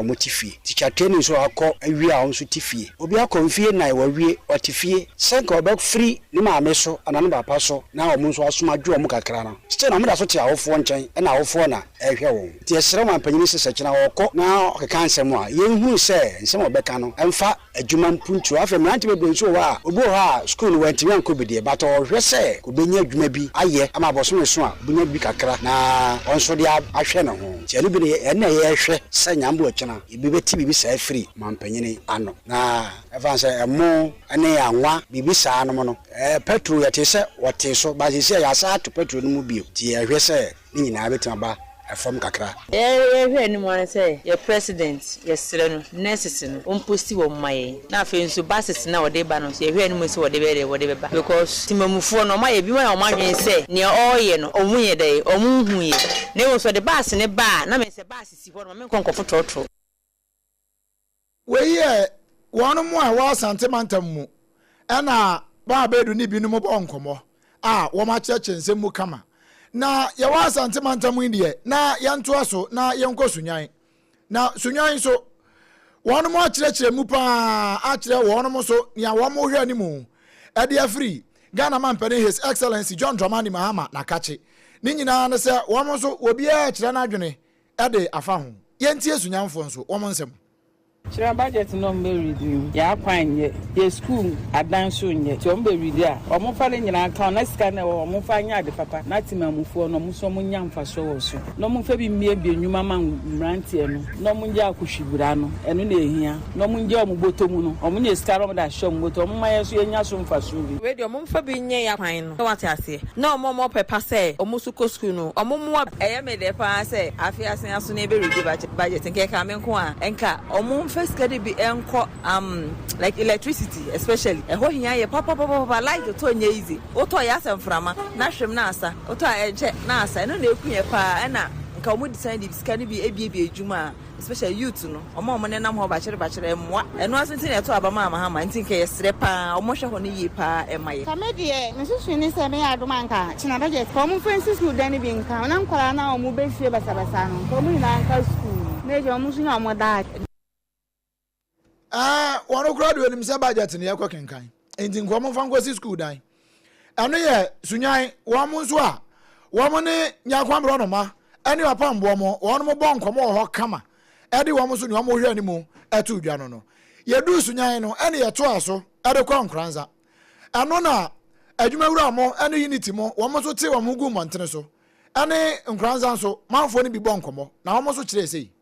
omotifie teacher training so akọ awie a onso tifie obi akọ mfie na wawie otifie senka oba free ni maame so anano bapa so na omonso asoma dwo omo kakra na still na mo da so te awofo nchen na awofo na ehwe won te esere man panyini sese kina okọ na okeka nsem a yenhu se nsem obeka no emfa adwuma mpuntu afa mranti bebre so wa obo ha school wentimi anko bidie but ohwe se obenya adwuma bi aye ama boso so a obenya bi kakra na onso de ahwe ne ho ti anu bi ne na ye hwe se nyambo akina ibi beti bibi sa free man panyini ano na efa se emo ene anwa bibi sa no no petrol yete se wote so ba se ya sa to petrol no mu bio ti ehwe se ni nyina betima ba from kakra hwe ni mo say your president yesere no nurses no omposti wo maye na afi nso buses na wode ba no hwe ni mo say wode be ba because timamufo no maye bi ma omadwen say ne oye no omunye dey omunhuye ne wo so de bus ne ba na me say bus si ho no me konkofo trotro we ye wonu mo a wa santemantam mu na ba bedu ni bi no mo bo nkomo wo ma cheche nsem mu kama na yawa santemantam indie na yanto aso na yenko sunyan na sunyan so wonu mo akirekire mu pa akire wonu mo so nia wo mo hwe animu e de free Ghana man pene His Excellency John Dramani Mahama na kache ni nyina na se wo mo so obi a akire na adwene e de afa ho yentie sunyanfo nso wo mo nsem Chira budget no me read ya kwan ye school adanso nye ti o me read a o mo fa le nyina account na sika na o mo fa nya ade papa na timamufo no mo so mo nya mfa so wo so no mo fa bi mie bi enwuma ma mrantie no mo nja akohwibura no eno na ehia no mo nja o mo botomu no o mo nya sika ro mo da show mo boto mo ma ye so ye nya so mfa so bi we de o mo fa bi nye ya kwan no what ase na o mo pepa say o mo su ko school no o mo mo eye me de pa say afi asen aso na e be read budget nke ka me nko a enka o mo first can be enko like electricity especially e ho hia ye papa like to nya easy o to ya asem frama na hwem na asa o to enche na asa no na ekunye pa na nka mo design the scan bi ebie ejuma especially youth no omo ne nam ho ba kire emwa eno asunti na to abama Mahama nti nke yesre pa omo hwe ho ne yi pa emaye kamedie nsusu ni se me adoma nka china budget ko mo fancy school dan bi nka na nkwara na omo be fie basabasa no ko mo ina nka school na je omo su na omo da wonu kura do nim se budget ne yakọ kenkan enti nko mo fanko si school dan eno ye sunyan wo mo nso a wo mo ne nyakwamro no ma ene apambo mo wonu mo bon komo ho kama edi wo mo so ne wo mo hwe ani mu etu dwa no ye du sunyan no ene ye to aso ede kwa nkranza eno na adwuma wura mo ene unity mo wo mo so te wo mo gu montene so ene nkranza so manfo ne bi bon komo na wo mo so kire sei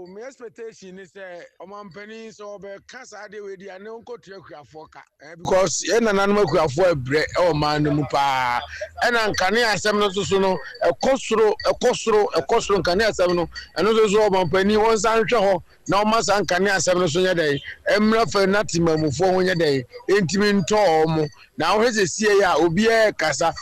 my expectation is omampani so be kasa de we dia ne onko tuakuafo ka because e na nanom akuafo abre e o man no mu pa e na nkane asem no so no ekosoro nkane asem no eno so omampani won san hwe ho na o ma san nkane asem no so nya dai emra fa na timamufo ho nya dai entimi nto omo na wo heze sie ya obi e kasa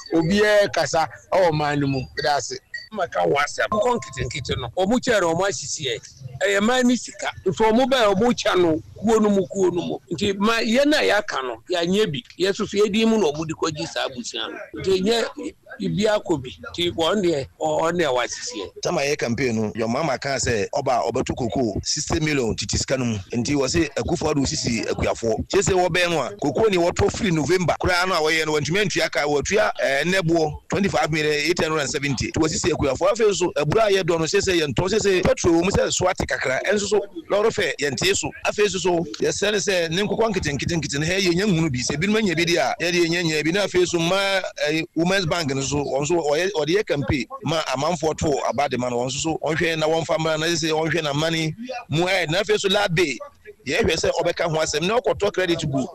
o man no mu bidase maka wasa konkitin no omu chere omu asisi e mani sika so omu ba omu cha no kuo no mu nti ma ye na ya ka no ya nye bi yesusu edi mu no omu dikoji sa abusia no nti nye ibi akobi ti won de wasisi tama ye campaign no your mama can say oba obetu koko 60 million titi sika no nti wo se akufo adu sisi akuafo chese wo be no a koko ni woto free November kura no a wo ye no wantumi antua ka wo tua nebo 25 million 870 to sisi akuafo afi so abura ye do no chese ye nto chese petrol mu se swati kakra enso so loro fe ye nte so afi so ye sene se ne nkokon kiten he ye nya hunu bi se bi no nya bi dia ye de nya bi na afi so ma women's bank so onso o de campaign ma amanfo to abade man onso so onhwe na won famra na se onhwe na mani mu na fe so la be ye hwe se obeka ho asem na okoto credit bu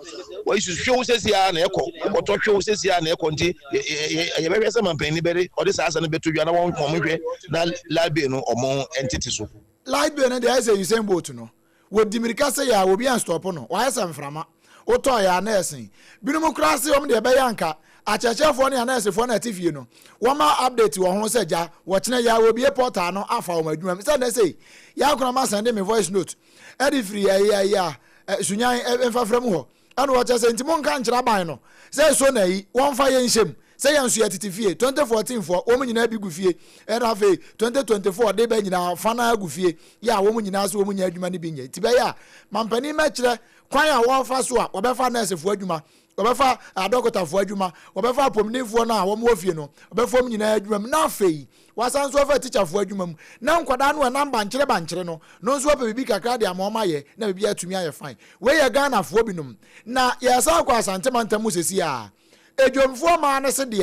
wo isu hwe sesi a na okoto hwe sesi a na nti ye be hwe se mampani bere o de sa na beto dwa na won hwe na la be no omo entity so light be na dey say you same boat no wo dimirika se ya wo bi an stop no wa yesa mframa o to ya na esen binu kura se om de be yanka achechefo ne anasefo na TV no wo ma update wo ho se ja wo kene ya wo bie portal no afa wo madwuma se na say ya kona ma send me voice note edi free ya sunyan emfa frem ho anu wo chese ntimo nka nkyira ban no se so na yi won fa ye nhyem say yan so yetiti fie 2014 for wo nyina bi gu fie era fe 2024 de ba nyina fana gu fie ya wo nyina so wo nya adwuma ne bi nya ti be ya mampani ma kire kwan a wo fa so a wo be fa nurse fo adwuma wo be fa adokota fo adwuma wo be fa pomnifo na wo mo fie no wo be fo nyina adwuma na afei wasan so fa teacher fo adwuma mu na nkwada no na bankyere no nso pa bibi kakra de amoma ye na bibi atumi aye fine we ye Ghana fo binum na ye sa kwa asante mantamu sesi a ejomfo ma ne se de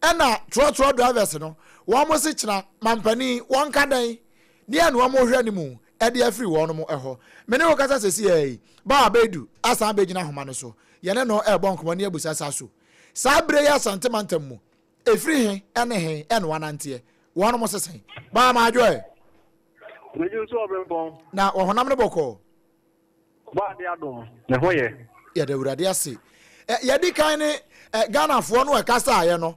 en na tro drivers no wo mo se kina mampani won kadan dia no wo mo hwe ni mu e de afiri wo no mo eho me ne wo kasa sesi e ba abedu asan be gina homa no so ye ne no e bon komo ne abusa sa so sa bre ya asante mantamu efiri he ene he ene wanante wo no mo sesen ba ma adwo Meju so OBREMPONG. na wo honam ne boko Ba de adom. Ne hoye. ya de urade ase ya di kan ne Ghana fo no e kasa aye no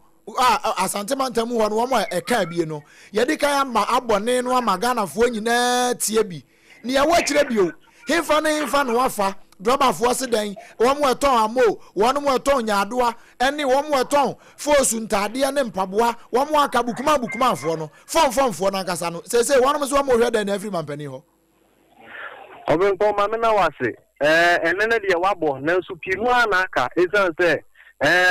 asante mantamu ho no wo mo e ka bie no ya di kan ama abone no ama Ghana fo nyina tie bi ne ya wo kire bio hefa no wafa droba fo se dan wo mo eton amo wo no mo eton nyaadoa ene wo mo eton fosu ntade ne mpaboa wo mo aka bukuma fo no fon na kasa no se wo no so wo mo hwe dan na afri mampani ho OBREMPONG ma me na wase. Enene de wabo na nso pinu ana aka esan se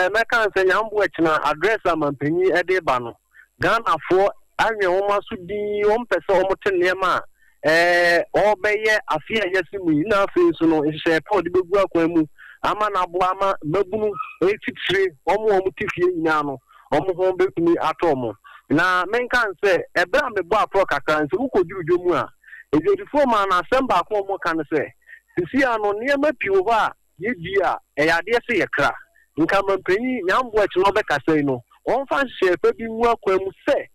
me kan se nyambo akina address amampanyi e de ba no Ghana fo anwe wo maso di wo mpese wo motene ma obeye afia yesimu na afi so no ehye pa de begu akwan mu ama na bo ama mabunu etitire wo mutifie nyina no wo ho betumi atomo na men kan se ebra me bo apro kakran se ukoduru mu a ejodifo ma na semba ko mo kan se sisi ano niema piwo ba ye dia eyade se ye kra nka mampanyi nyambo akino be kasai no on fa shepe bi mu akwa mu se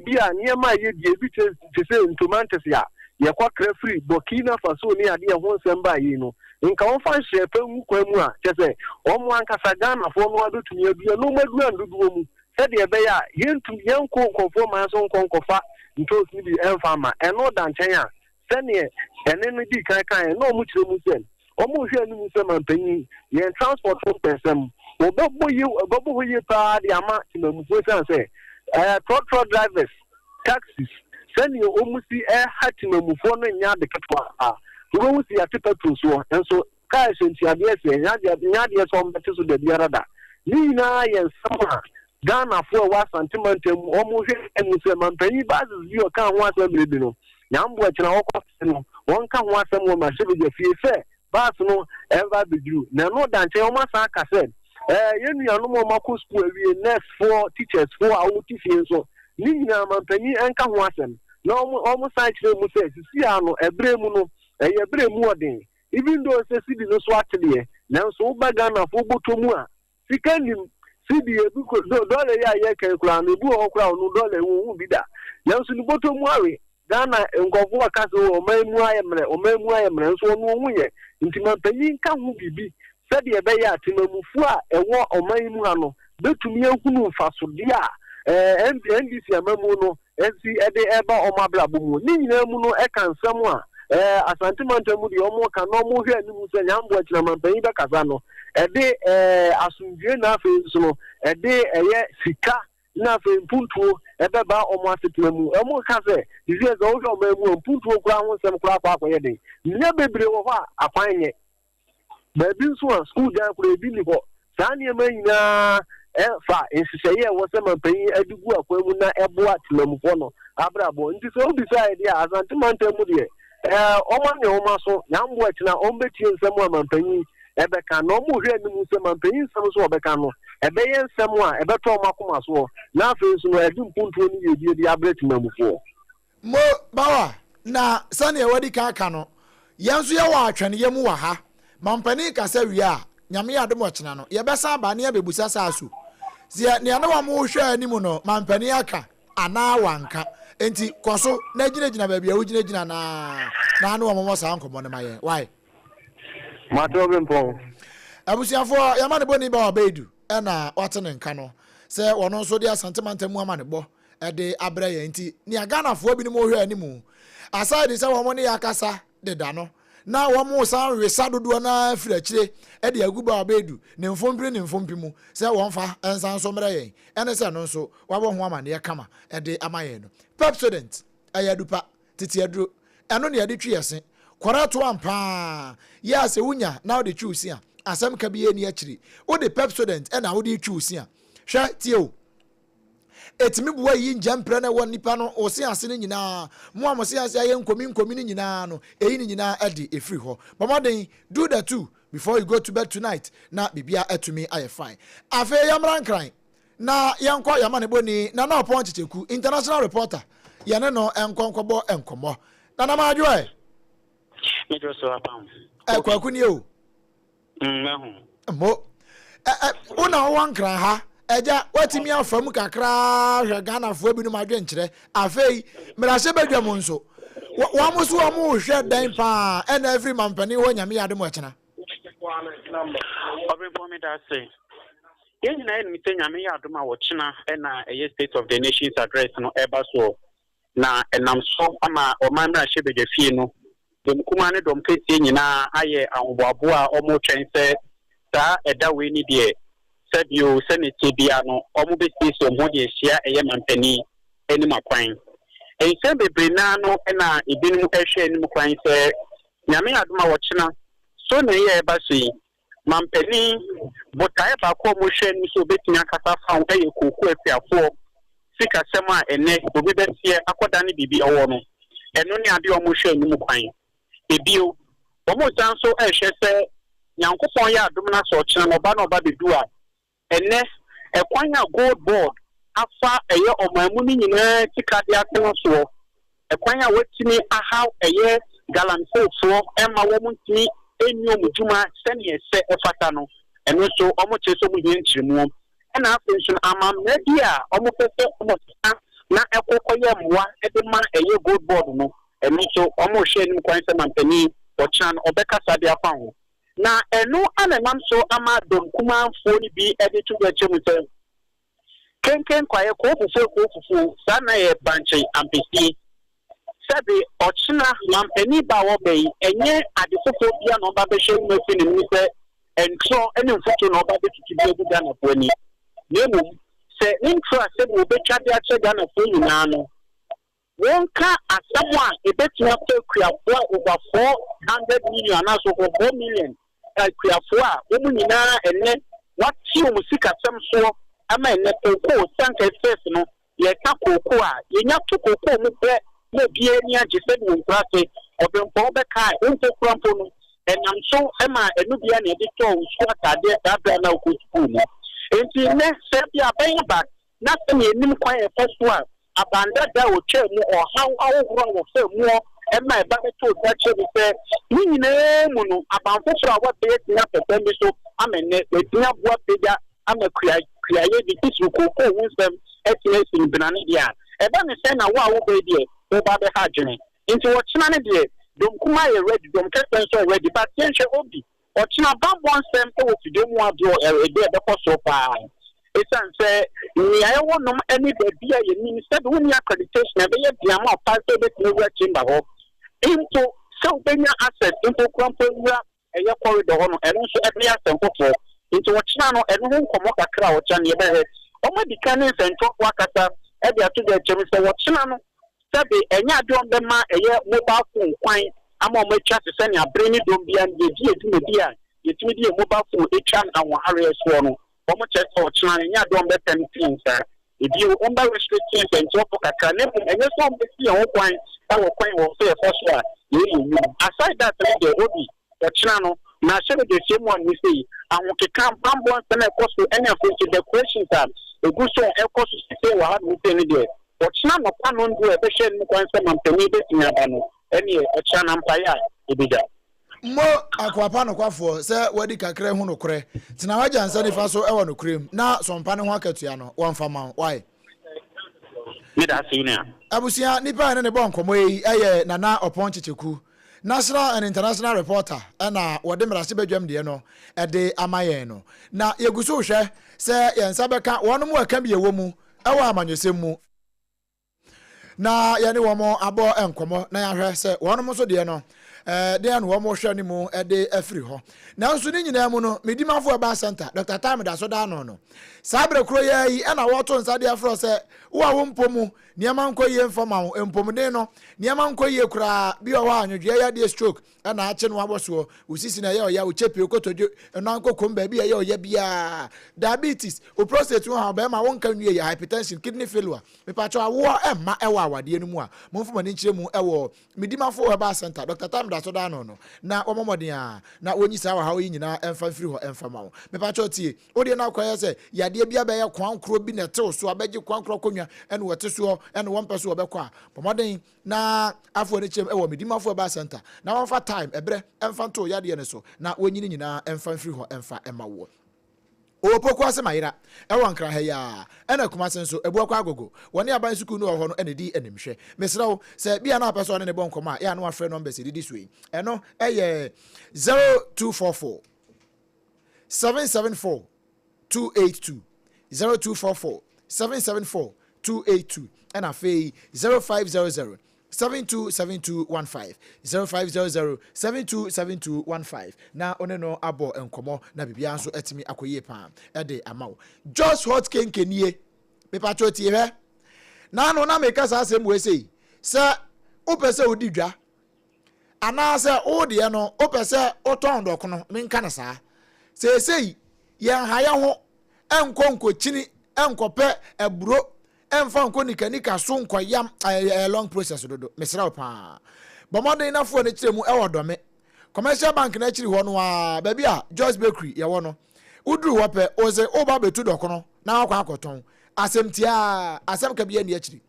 bia niema ye die bi te se ntomantes ya ye kwa kra free Burkina Faso ni ade ho semba yi no nka on fa shepe mu kwa mu a chese o mu ankasa Ghana fo no adotumi adua no madu andudu mu se de be ya yenko nkofo ma so nkonkofa ntos ni bi enfama eno danchen a sene ene no di kan no mu kire mu sen o mu hwe ni mu se mampanyi ye transport person obobo ye pa di ama timamu fo se truck drivers taxis sene o mu si hatimamu fo no nya de ketwa wo mu si ate petrol so enso ka senti ade se nya de so mbete so de biarada ni na ye sama Ghana fo wa santimentem o mu hwe eni se mampanyi bazes bi o kan ho asem bi no nyambo akina wokọ no won ka ho asem wo ma shebe je fie fe bas no ever be due na no danche o ma sa ka said yenu anu mo mako school awie next for teachers for awuti fie so ni nyina mampanyi enka ho asem na o mo sa kire mu se sisi ano ebre mu no ebre mu odin even though se sidi no so atele na so ba Ghana fo botomu a sikanim sidi ebu ko dole ya ye kekura no ebu o kura no dole wo bi da na so ni botomu awe Ghana ngofo akase o mamu ayemre nso no nwuye nti mampanyi nka hu bibi sede ebe ya atimamufu a ewo omanmu ha no betumi ehunu mfasode a NDC amamu no esi ede eba omabrabo mu ni nyina mu no eka nsam a asante mantamu de omo ka no mo hwe animu se nyambo akina mampanyi be kasa no ede asundue na afi so no ede eye sika na fe mpuntuo ebe ba omo asetemamu omo ka se dizie zo wo omamu mpuntuo kura ho sem kura kwa ye de nya bebre wo ho akwanye baby nso a school dan kura ebi ni ho saa ne ma nyina fa ensiseye wo se mampanyi adugu akwamu na ebo atemamufo no abrabo nti so obi sa ide azante mantamu de omo ne omo so nyambo akina ombetie nsem a mampanyi ebe ka no mo hwe ni mu se mampanyi nsem so obeka no ebe ye nsem a ebe to makoma so na afi so no edi mpuntuo ni yedie di abretimamufo mo bawa na sane wadi ka aka no yanso ye wa atwene ye mu wa ha mampani kasa wi a nyame ya demo kyena no ye besa ba ne ye bebusa saso zia ne na wa mo hwe animu no mampani aka ana wanka enti koso na gina ba bia wo gina na na wa mo sa nkomo ne maye why mato OBREMPONG abusiafo ya ma ne boni ba obedu e na watene nka no se wono nso dia santimantamu ama ne bo e de abre ye enti ni Ghana fo bi ni mo hwe animu aside se wo mo ne yakasa de da no na wɔn san resa dodoɔ na firi akyire ɛde agu ba abedu ne mfompi mu sɛ wɔn fa nsan so mmerɛ yɛn ɛne sɛ no nso wabɔ ho amaneɛ kama ɛde ama yɛn no Pepsodent ɛyɛ adupa tete aduro ɛno ne yɛde twi yɛse kɔrɛ to ampa yɛ asɛ wunya na wode twi usi a asɛm ka bi yɛ ni akyiri wode Pepsodent ɛna wode twi usi a hwɛ tie o etimi buwa yi njampre na won nipa no o se ase ne nyina mo am se ase aye nkomi ne nyina no eyi ne nyina ade efiri ho bomoden do that too before you go to bed tonight na bibia etumi aye fine afa yamran kran na yankọ yama ne boni na na opon chicheku international reporter yene no enkonkobo enkomo na na ma adwo e Metro so apam kwaku ni o mo una wan kran ha eja watimi afam kakra hwe Ghana fo bi no madwe nkyere afei mrase badwam nso wa mo so wa mo hwe dan pa and every man pani ho nyame yade mo akena Obrempong me that say yen na en mi te nyame yade ma wo kena na eye state of the nations address no eba so na enam so ama o man na hye beje fie no dem kuma ne dom kete nyina aye anwoabo a o mo twen se ta eda we ni de Sabio Senate Biano, Omubisi, Modi, Shia, a Yamantani, any Makwan. And Sabe Brinano, and I, Ibinu Eshe, and Mukwan say, Yami Aduma Wachina, so near Bassi, Mampeni, but I have a commotion, so betting a cassa found a cuckoo for Sika Sema and Neck, the Bibes here, Aquadani Bibi Owono, and only a bio motion Mukwan. A bio, almost so Eshe say, Yankopoya, Dumana Sochana, Obano Babi Dua. Ene ekwanya gold board afa eye omamuni nyina tikade ateno so ekwanya wetimi aha eye galanfo ema wo muntimi enyo mujuma sene ese efata no eno so omo cheso mu yenchirimu ena afenso amamna dia omo pese omo na ekokoye mwa edema eye gold board no eno so omo hye nim kwanse mampani ochan obeka sade afa ho na enu anenam so ama dom kuma foni bi ede to gbe chemu se kenken kwaye ko fufu sana ye banche ampesi sabe ochina mampani ba wo be enye adefofo bia no ba be hye mu fi ni se entro ene mfuto no ba be titi bi guda na foni nemu se intro se bo be twade a che Ghana foni na no wonka asamwa ebetia pe kuafo over 400 million na so 4 million kuafo a omu nyina enne wati omu sika sem so ama enne koko sanka face no ye ka koko a yenya to koko mu pe na bie ni age se ni nkrase Obrempong be kai onto krampo no enam so ema enu bia na edi to usu atade dabra na okutu no enti ne se bia ben ba na se ni enim kwan e feso a abanda da o che mu o haw aworo wo fe mu ema e ba to da che bi se ni nyina mu no abanfo so a wo be tina pepe bi so amene e tina boa peja ama kriaye di tisu koko wunsem etina sin binane dia e ba ne se na wo a wo be die wo ba be ha dwene nti wo kina ne die dom kuma ye ready dom kesen so ready but yenhwe obi o kina bambon sem e wo fide mu ado e de be so pa esan say ni aye wonom ani da bia ye ni said when your accreditation e be ye bia ma pa so be tinu work chamber ho into so benya access into krampo wura e ye corridor ho no e no so e be asemfofo into wo kina no e no ho nkomo kakra wo kya ne be he o ma dikane central wakata e bia to the chem say wo kina no sabe enya adom be ma eye mobile phone kwan ama o ma twa se se ne abre ni dom bia ye di eduma bia ye timi di mobile phone e twa na wo hare so no omo check for china nya dom be 10 things if you under restrictions and job kakra ne enye so be si ho kwan awo kwan wo so e so a you aside that the obi the china no na shebe the same one we say awon keka bambon se na ekoso enya for the questions are eguso ekoso se wa ha mi teni de o china no pa no ndu e be hye ni kwan se mampani be tinya ba no ene o china mpaya ebida mo akwapa no kwafo se wadi kakra hu no kore tina waja nsa ni fa so e wo no krem na sompa ne ho akatua no wonfa ma why me da senior abusia nipa ne bon komo yi eye nana opon chicheku national and international reporter na wode mrase badwam de no e de amayen no na yeguso hwe se yensa beka wono mu aka bi ewo mu e wo amanyosem mu na yane wo mo abo enkomo na ya hwe se wono mo so de no de no wo hwe ni mu de afiri ho na nso ni nyina mu no medimafo eba center Dr. Time da so da no sabre kro yi na wo to nsa de afro se wo a wo mpomu niam nkoye mfama wo mpomde no niam nkoye kura bi o wa anwodwe ya de stroke na ache no aboso usisi na ya wo chepi okotojo no ankoko mba bi ya bia diabetes o prostate ha ba ma won kan nwie ya hypertension kidney failure me pa cho awo emma ewa awade no mu a momfo ni nkyire mu ewo medimafo eba center Dr. Time da so da no na omomoden a na onyisa wa ha wo nyina emfa firi ho emfa ma wo me pa cho tie o de na kwaya se yade bia ba ya kwankro bi na tew so abeje kwankro konwa ene wote so ene won peso obekwa a pomoden na afo ni chem ewo medimafo eba center na won fa time ebre emfa to yade ne so na onyini nyina emfa firi ho emfa ema wo opoko ase mayira ewo nkra ha ya ena kuma senso ebu akwa agogo woni aban suku no ho no ene di enimhwe mesrawo se bia na person ne bon koma ya no afre numbers di so yi eno eye 0244 774 282 0244 774 282 and a fee 0500 727215 0500 727215 na one no abo enkomo na bibia nso atimi akoye pa e de amawo just hot kenkenie me patro tie he na no na me kasa asem we sei se opese odi dwa ana se odi no opese oton dokono me nka na saa sei ye haya ho enkonko chini enkope eburo emfa nko nikanika so nko yam long process dodo mesra pa bomoden na fo ne kiremu e wodome commercial bank na kiri ho no a ba bia Joyce Bakery ye wo no uduru wo pe oze oba betu dokono na akwa akoton asem ka bia ne akiri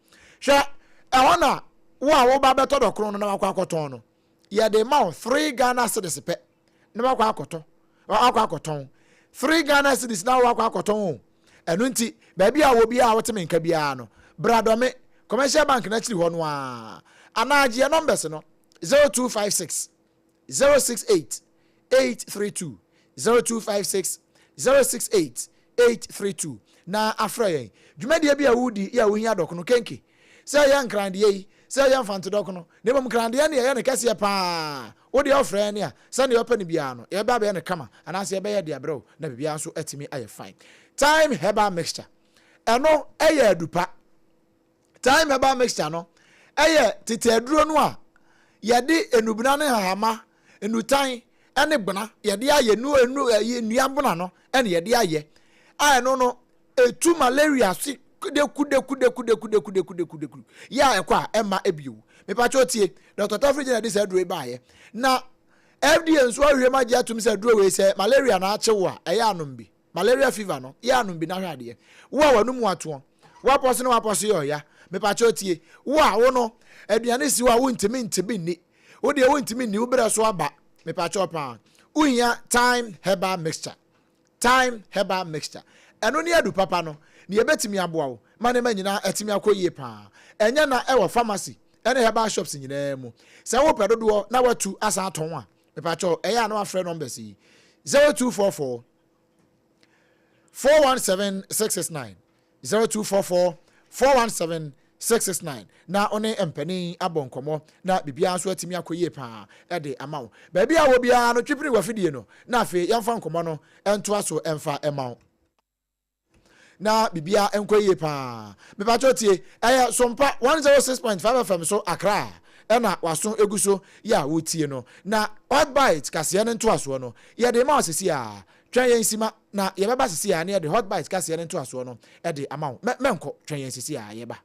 hwe ehona wo a wo ba beto dokono na akwa akoton no ye de ma 3 Ghana cedis pe na akwa akoton 3 Ghana cedis na akwa akoton enu nti baby a wo bia a wote menka bia no bradome commercial bank na chiri ho no a anaje numbers no 0256 068 832 0256 068 832 na afrayen dwumade bia wudi ya wo hia dokono kenke se ya nkrande yi se ya mfanto dokono ne bom nkrande ya ne ya ne kase pa wodi ofra ne a se ne opa ne bia no ye ba be ne kama anase ye be ye de abro na bibia nso atimi aye fine time herbal mixture eno eye adupa time herbal mixture no eye tete aduro no a yede enubuna ne hahama enutan ene gbona yede aye nuambona no ene yede aye eno no etu malaria si kude ya ekwa emma ebiu me pa cho tie Dr. Tafri na dis aduro ba ye na FDA nso ahwe ma gya tum se aduro we se malaria na achewo a eye anombi malaria fever no ya anum bi na hwade wo a wanu mu ato wo aposo no aposo yo ya me pa chotie wo a wo no aduane si wo a wo ntimi ni wo de wo ntimi ni wo bere so aba me pa chopa uhia time herbal mixture eno ne adu papa no ne yebetimi aboa wo mane manyina atimi akoyie pa enya na ewo pharmacy ene herbal shops nyina mu se wo pedodo na watu asa aton a me pa cho eya na afre numbers yi 0244 417-669 0244 417-669 na one empani abonkomo na bibia nso atimi akoyie pa e de amawo ba bia wo bia no twipiri wafidie no na afi yamfa nkomo no ento aso emfa emawo na bibia enkoyie pa me pa chotie aya sompa 106.5 FM so Accra ena waso eguso ya wotie no na hot bite kase ne nto aso no ye de ma osisi a twen yen sima na ye beba sisi a ne de hot bite kase ne nto aso no e de amawo menko twen yen sisi a ye ba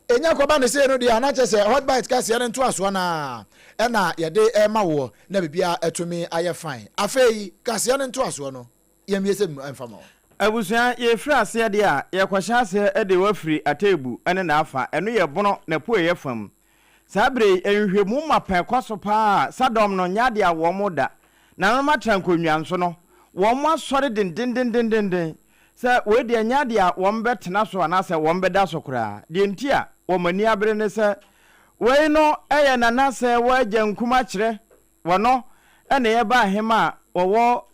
enya ko ba ne se no dia na che se hot bite kase ne nto aso na e na ye de e ma wo na bibia etumi aye fine afei kase ne nto aso no ye miese mfama abusuan ye firi ase de a ye kwahya ase e de wafiri atebu ene na afa eno ye bono na po ye fam sabre enhwemu mapan kwaso pa sadom no nya de a wo moda na no matrankonwa nso no wo mo asore den se we de nya de a wo mbetena so ana se wo mbeda so kura de ntia wo mani abere ne se we no eye nana se wo agya nkuma kire wono ene ye ba hema wowo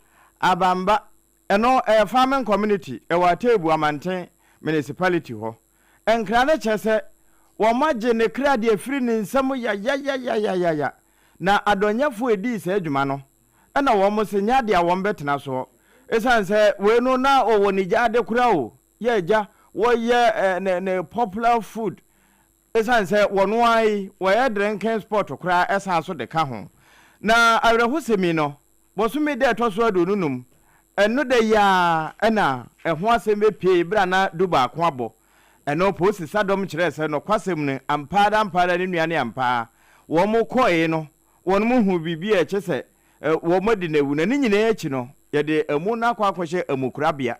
abamba eno farming community e wa tebu amanten municipality ho enkra ne chese wo magye ne kra de afiri ne nsam ya na adonyafo edi se adwuma no ena wo mo se nya de a wo betena so esan se we no na owo ni ja de kura o ye ja wo ye ne popular food esan se wo no ai wo ye drinking sport kura esan so de ka ho na awreho semi no bo so me de to so ado nunum eno de ya ena eho asem be pie bra na duba ko abo eno posi sadom kire se no kwasem ne ampada ne nuane ampa wo mo koe no won mo hu bibi e chese wo mo di newu na ni nyina echi no ye de emu na kwa kwhye emukurabia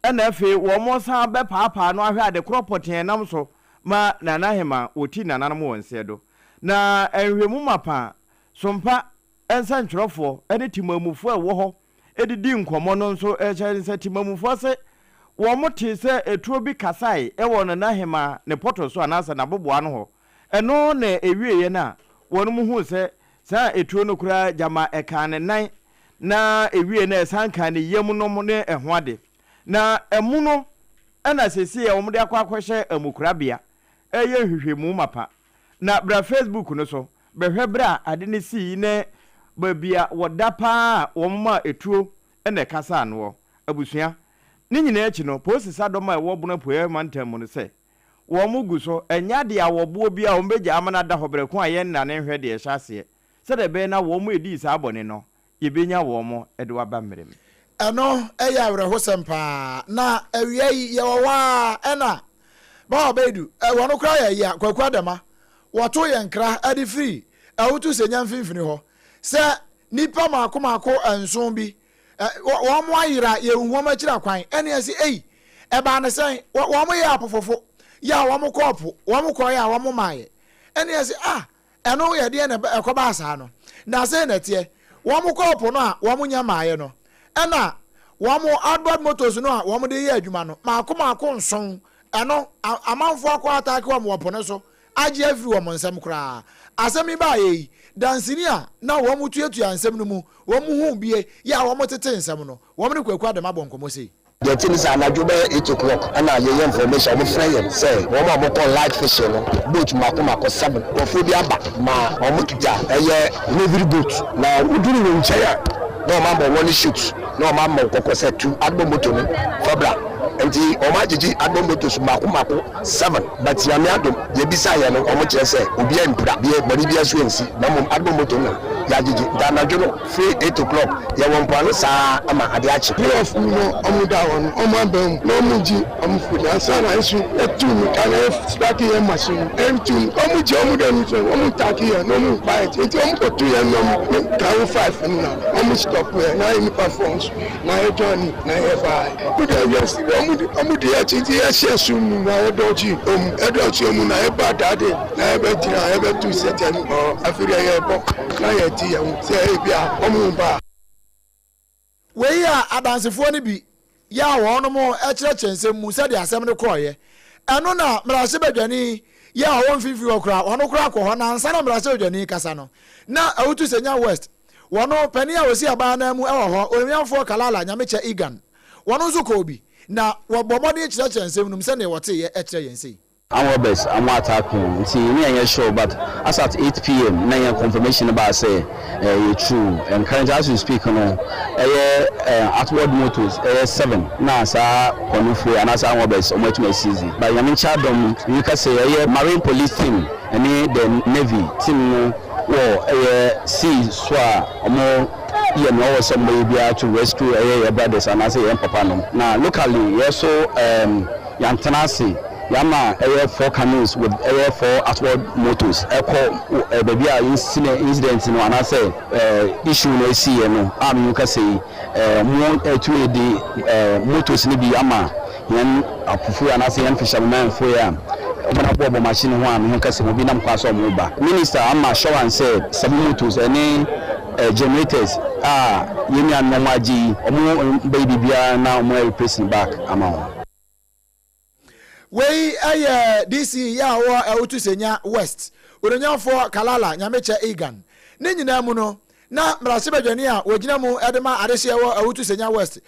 ena afi wo mo san be paapa no ahwe ade kropoten nam so ma nanahema oti nananam wonse do na enhwemu mapa sompa ensa ntwerofo ene timamufu a wo ho edidi nkomo no nso eche timamufu se wo mo te se etuo bi kasai e wo nanahema ne poto so anasa na boboa no ho eno na ewieye na won mu hu se sa etuo no kura jama ekane nan na ewie na esanka ne yem no mo ne eho ade na emu no ena sesi e wo de akwakwhye amukurabia eye hwehwemu mapa na bra Facebook no so behwe bra ade ne si ne babia wodapa wo ma etuo ena kasa no abusua ni nyina echi no posi sadoma e wo bona poe mantam no se wo mugu so enya de awobo bi a wo beja amana da hobere ko aye na ne hwe de e hyase se de be na wo mu edi sa abone no yebenya wo mo e de waba mmerem eno eya awreho sempa na awiei ye wa ena ba obedu wono kra ya kwakwa dama woto ye nkra ade free awutu senya mfimfini ho se nipa makomako enson bi wo mo ayira ye huoma kira kwan ene ase eba ne sen wo mo ye apofofo ya wo mo kopo wo mo koy ya wo mo maye ene ase eno ye de ne ekoba asa no na se na tie wo mo kopo no a wo mo nya maye no ena wo mo outboard motors no a wo mo de ye adwuma no makomako nson eno amanfo akwa atake wo mo wopone so agye afiri wo mo nsam kra asemi ba ye dansini a na wo mo tuatu ansem no mu wo mo hu bie ya wo mo tete nsem no wo mo kwakwa de mabonkomo sei the thing is anadwo be 8 o'clock and ye information mo frɛ say wo ma mo call light fishing no boat makomako 7 wo fu bi aba ma wo mo kita eye navy boat na uduru wo nche ya no ma mo one shoot no ma mo kokko set 2 adbo moto no fabra enti o ma jiji adbo moto su makomako 7 but ya me adom ye bisa ye no o mo kire say obi empra bi bari bi asu ensi na mo adbo moto no ya jiji da anadwo no free 8 o'clock ye won pano sa ama ade achi of no omuda won omabem no muji omfudi asana isu etun kana staki ye machine etun omuji omuda ni so omutaki ye no mu buy it enti omukotu ye no ka 5 na omu stop we na imi performance na e journey na e buy good yes omudi ya chiti ya shesu na edoji edoji omu na e badade na e betina e betu seten afiri ye bo na ye ti ye se bia omu ba we ya adansefo ni bi ya wono mo ekire nsem mu se de asem ne kroye eno na mrase badwani ya won fifi okra wono kra ko ho na nsa na mrase badwani kasa no na awutu senya west wono pani a wosi aba na mu ewo ho onyanfo kalala nyameche igan wono nso ko obi na wo bomode ekire nsem num se ne wote ye ekire yense our best I'm attacking see me and sure but as at 8 p.m. na your confirmation about say you true and current as you speak no outward motors 7 na sa konufu and as our best much more easy but you chadom you can say marine police team and the navy team wo sea so omo ye no somebody be to rescue your brothers and as your papa no now locally you so yantanasi Yama air 4 canoes with air 4 outward motors. Echo baby incident no and I say issue no see no. You can say more to the motors ni bi yama yan apufu and I say yan fisherman for ya. Open up a machine one you can say we nam kwaso mo ba. Minister ama show and say 7 motors any generators yemi an normaji omo baby bia na omo replacing back amount. We DC ya wo awutu senya west. Onyanfo kalala nyameche igan. Ne nyina mu no na mrasibedwani a wogina mu edema adehye wo awutu senya west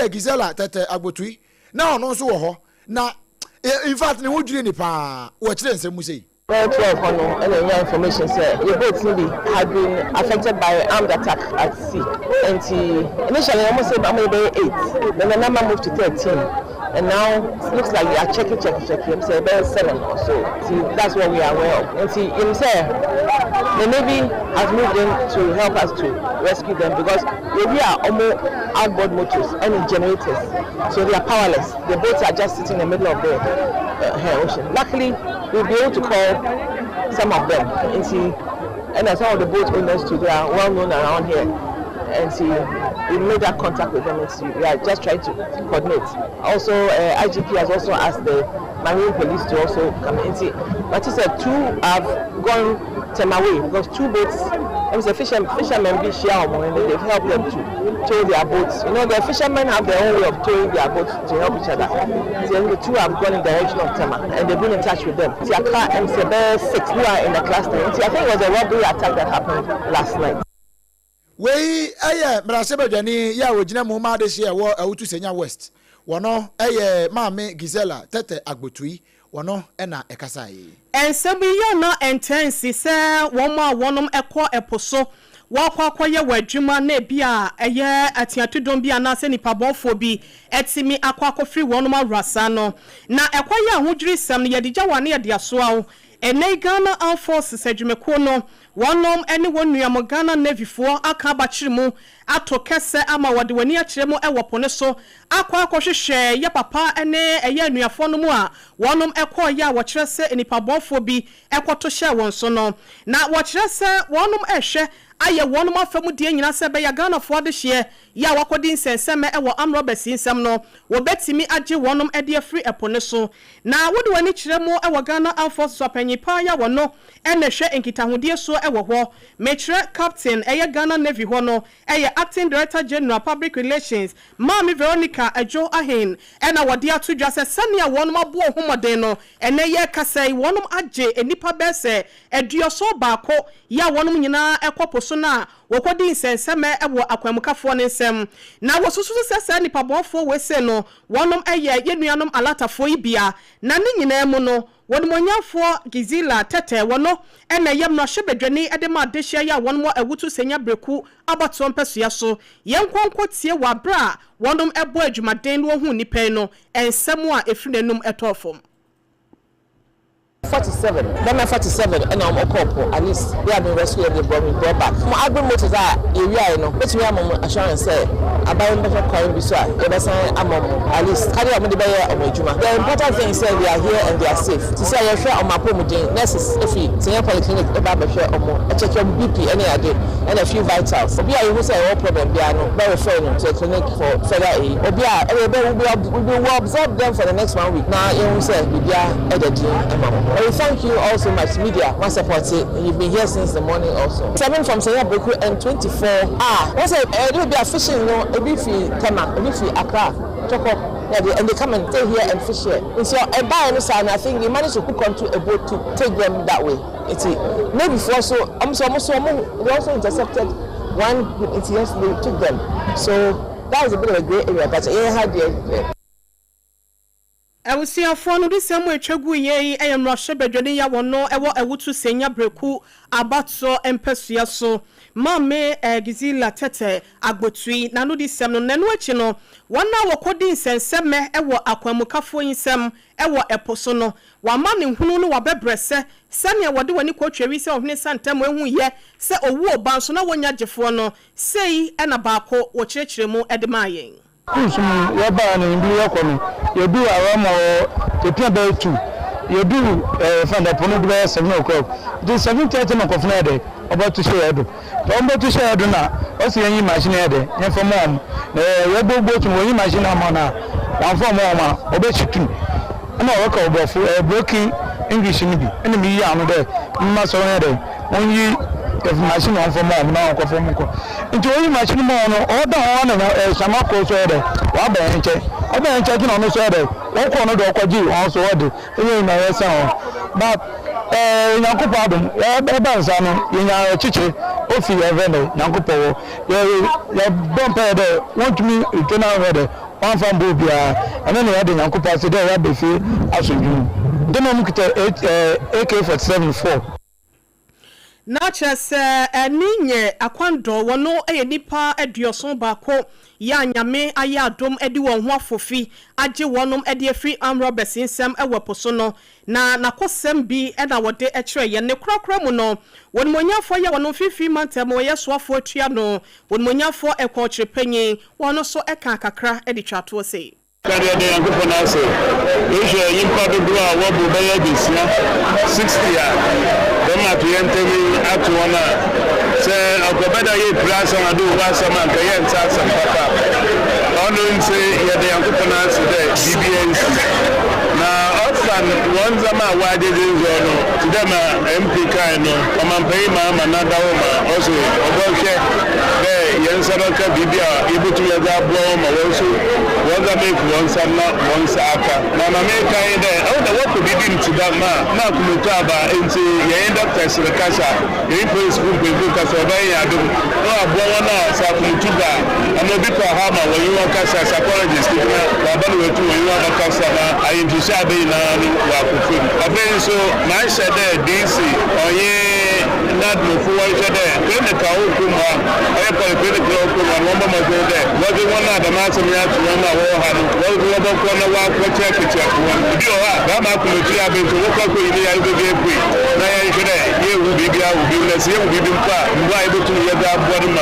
Gisela tete agbotui na ono nso wo ho na in fact ne wodwire ni pa wo kire nsemu sei 12 and information said your boat had been affected by armed attack at sea. And initially almost said I'm 8, then the number moved to 13. And now it looks like they are checking. Say about 7 or so. See, that's what we are aware of. And see, the Navy has moved in to help us to rescue them because we are almost outboard motors and generators, so they are powerless. The boats are just sitting in the middle of the ocean. Luckily, we'll be able to call some of them and see, and some of the boat owners too. They are well known around here, and see, we made that contact with them and see. We are just trying to coordinate. Also, IGP has also asked the Marine Police to also come and see. But he said 2 have gone away because 2 boats. Fishermen be share and they've helped them to tow their boats. You know, the fishermen have their own way of towing their boats to help each other. So the 2 have gone in the direction of Tema and they've been in touch with them. Tiaka and Sebe 6 who are in the cluster. I think it was a robbery attack that happened last night. We mrasibedwani ya wogina mu ma adehye wo awutu senya west. Wono maame Gisela tete agbotui. Wono ena ekasai. Ensebi yo no intense se woma wonom ekọ eposo wakwakoye wadwuma na bia eye atiatudom bia na se nipabonfo bi etimi akwakofri wonom awrasa no na ekoye ahodwiri sam ne yedija wane yede asoa ene Ghana Armed Forces adwumeko no wonom ene wonuamo Ghana Navy fo aka bachirimu ato kese ama wode wani akiremu ewopone so akwakohwehwe ye papa ene eye anuafo no mu a wonom ekoye a wo kirese enipabonfo bi ekoto hye won so no na wo kirese wonom ehwe aye wonom afamu die nyina se be ya Ghana fo de hye ya wakodi nsenseme ewo amro besinsem no wo betimi age wonom ede afri epone so na wode wani kiremu ewo Ghana Armed Forces apanyipa ya wono ene hwe enkitahudie so ewo ho mekire captain eye Ghana Navy ho no eye Acting Director General Public Relations Mami Veronica Ejo Ahen ena wode atudwa se sane a wonom abo homoden no ene ye kasai wonom age enipa bese eduoso baako ya wonom nyina ekopo so na wokodi nsenseme ewo akwamukafo ne nsem na wosusu sese nipa bonfo wese no wonom eye yenuanom alatafo ibia na ne nyina mu no wonmonyafo Gisela tete wono ena yem no hyebedwani edema adehia ya wonom awutu senya breku abato mpesua so yenkwonkwotie wabra wonom ebo adwumaden no hu nipa no ensem a efinenum etofom 47. Then 47 and I'm a couple. At least they have been rescued and they brought back. My album motors are area, you know. But we have assurance say I buy better coin beside. I'm at least carry up the buyer of my juma. The important thing is that they are here and they are safe. To say you're sure on my promoting nurses if you say polyclinic about share or more. I check your BP any other and a few vitals. So we are who say all problem they are no very fair to a clinic for further aid. Or we will observe them for the next 1 week. Now you say we are editing. We thank you also much media one support it. You've been here since the morning also 7 from Senya Breku and 24 what's it will be a fishing no a bit Tema a bit Accra Choko and they come and stay here and fish here so a buy and I think they managed to hook onto a boat to take them that way it's maybe for so they also intercepted one with ETS they took them so that was a bit of a grey area but it had the Awusia frono di semu etwegu ye eyemro hyebedwani ya wono ewo awutu senya breku abatso empesua so mame Gisela tete agbotui nanu di sem no nanu achi no wona wokodi nsenseme ewo akwamukafo yinsem ewo eposo no wama ne hunu no wabebrese sane wode wani kwotwewi se ohne santem ehu ye se owu obanso na wonya gefo no sei ena baako wo kirekiremu edemayen Kusum yaba na imbi yakono yedu awamo tepia be 2 yedu fanda pono do 7 o'clock the 7:30 no kofuna de about to share do tombo to share do na o se yin machine de yen for mom yebo botu mo yin machine am na wan for mom obe chitu na o ka obofu broken English ni bi ene mi ya no de mma so yen de onyi if machine on for mom na ko for mko nti oyi machine mo no o da on na sama ko so de wa ba enche o ba enche ti no so de o ko no do ko ji on so de enye na yesa on but nyankopo adom eba nsa no yenya chiche ofi evene nyankopo ye bompa de want me to now where one from bobia and then the nyankopo say there ya be fi asodwu demo mukita AK47 4 na chese eninye akwando wono nipa aduoson baako ya nyame aya adom edi won ho afofi age wonom edi afri amrobes nsem eweposo no na nakosem bi na wode ekire ye ne krakra mu no wonmonyafo ye wono fifi mantem wo yesoafo atua no wonmonyafo ekwochire panyin wono so eka kakra edi twato sei Carrier de Angoponase, Asia, Impado Dua, Wabu Baya Bisia, 60 years. Them at the entemy at one. Say, Alcobeda, ye plus and I do was a man, Kayan Sats and Papa. Honoring say, yeah, the Angoponase, the BBNC. Now, often, one Zama, why did you know? To them, MP Kaino, Omampema, Manada, also, Oboche, Yansaraka, Bibia, able to let that blow, also, what's that make one summer, one saka. Now, America, oh, the work will be to that man. Now, Kumutaba, into you end up testing the Casa, you put school, you book us over here. No, I blow on us, I come to that. I'm a bit of a hammer when you want Casa, psychologist, but when you want a Casa, I introduce a baby now. I think so, my said there, DC, or ye, not before I said there, clinical, I put a clinical, and one more there. What do you want the master to run my war? What do you want to walk for check? You are, I'm not going to have been to look up with the IBP. Now, you will be able to be able to get that bottom.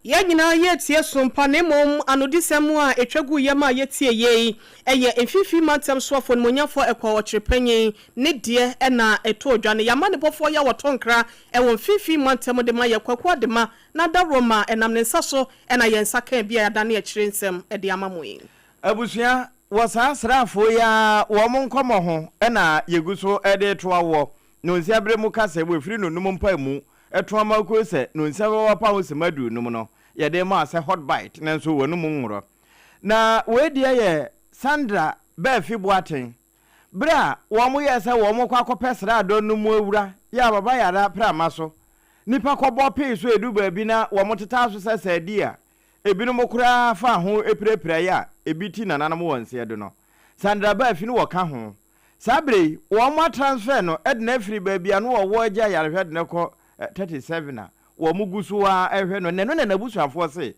Ya nyina yetie sompa ne mom anodisemu a etwagu yema yetie yei eye emfifi mantem soafo monyafo ekwochire panyin ne de na eto odwane yama ne bofo ya wotonkra ewo mfifi mantem de ma yekwakwa de ma na da roma enam ne nsaso na yensa kan bia ya dane akire nsem de amamoyi abusua wasa srafo ya wo monkomo ho na yeguso ede toawo no nsiabre mu kase bo firi no num mpa mu eto amako se no nsiabre wapa ho semadu num no ye de ma se hot bite nanso wonu mu nworo na we de ye Sandra ba fi boaten bra wo mo ye se wo mo kwa kopesra ado no mu awura ya baba yara pra maso nipa kobo pe so edu ba bi na wo mo teta so sesa di a ebinu mo kura fa ho eprepre ya ebiti nananam wonse do no Sandra ba fi no wo ka ho sabre wo mo transfer no edna afri ba bia no wo agya yare hwede ne ko 37 na wo mo gusuwa ehwe no neno na nabusuafo se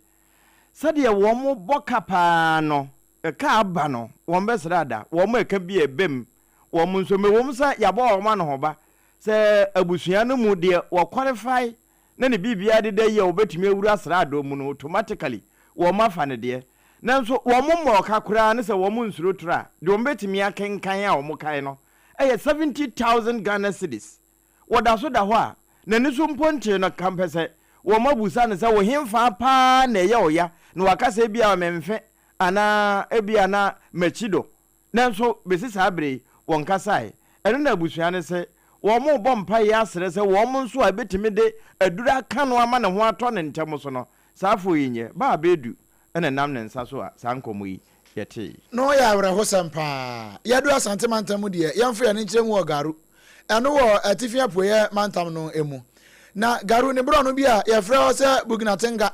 sade wo mo bokapa no ka aba no wo mbesrada wo mo eka bi ebem wo mo nso me wo mo sa yabo wo ma no hoba se abusua no mu de wo qualify na ne bibia de ye wo betumi awuru asrado mu no automatically wo ma fa ne de nanso wo mo mo ka kura ne se wo mo nsuro tra de wo betumi akenkan a wo mo kai no 70,000 Ghana cedis wo da so da ho a na niso mponche no kampese wo mabusa ne se wo hemfa pa na ye oya na wakasa bia memfe ana ebia na machido nanso besisa abre won kasai eno na abusua ne se wo mo bompa ya asere se wo mo nso a betimi de adura kanu ama ne ho ato ne ntem so no safo yinye ba bedu ene nam ne nsa so a sankomo yi yete no ya awre ho sampa ya du asante mantam de yamfo ya ne nkyeremu ogaru eno wo atifia poye mantam no emu na garu ne bro no bia ye frɛ ho se bugnatenga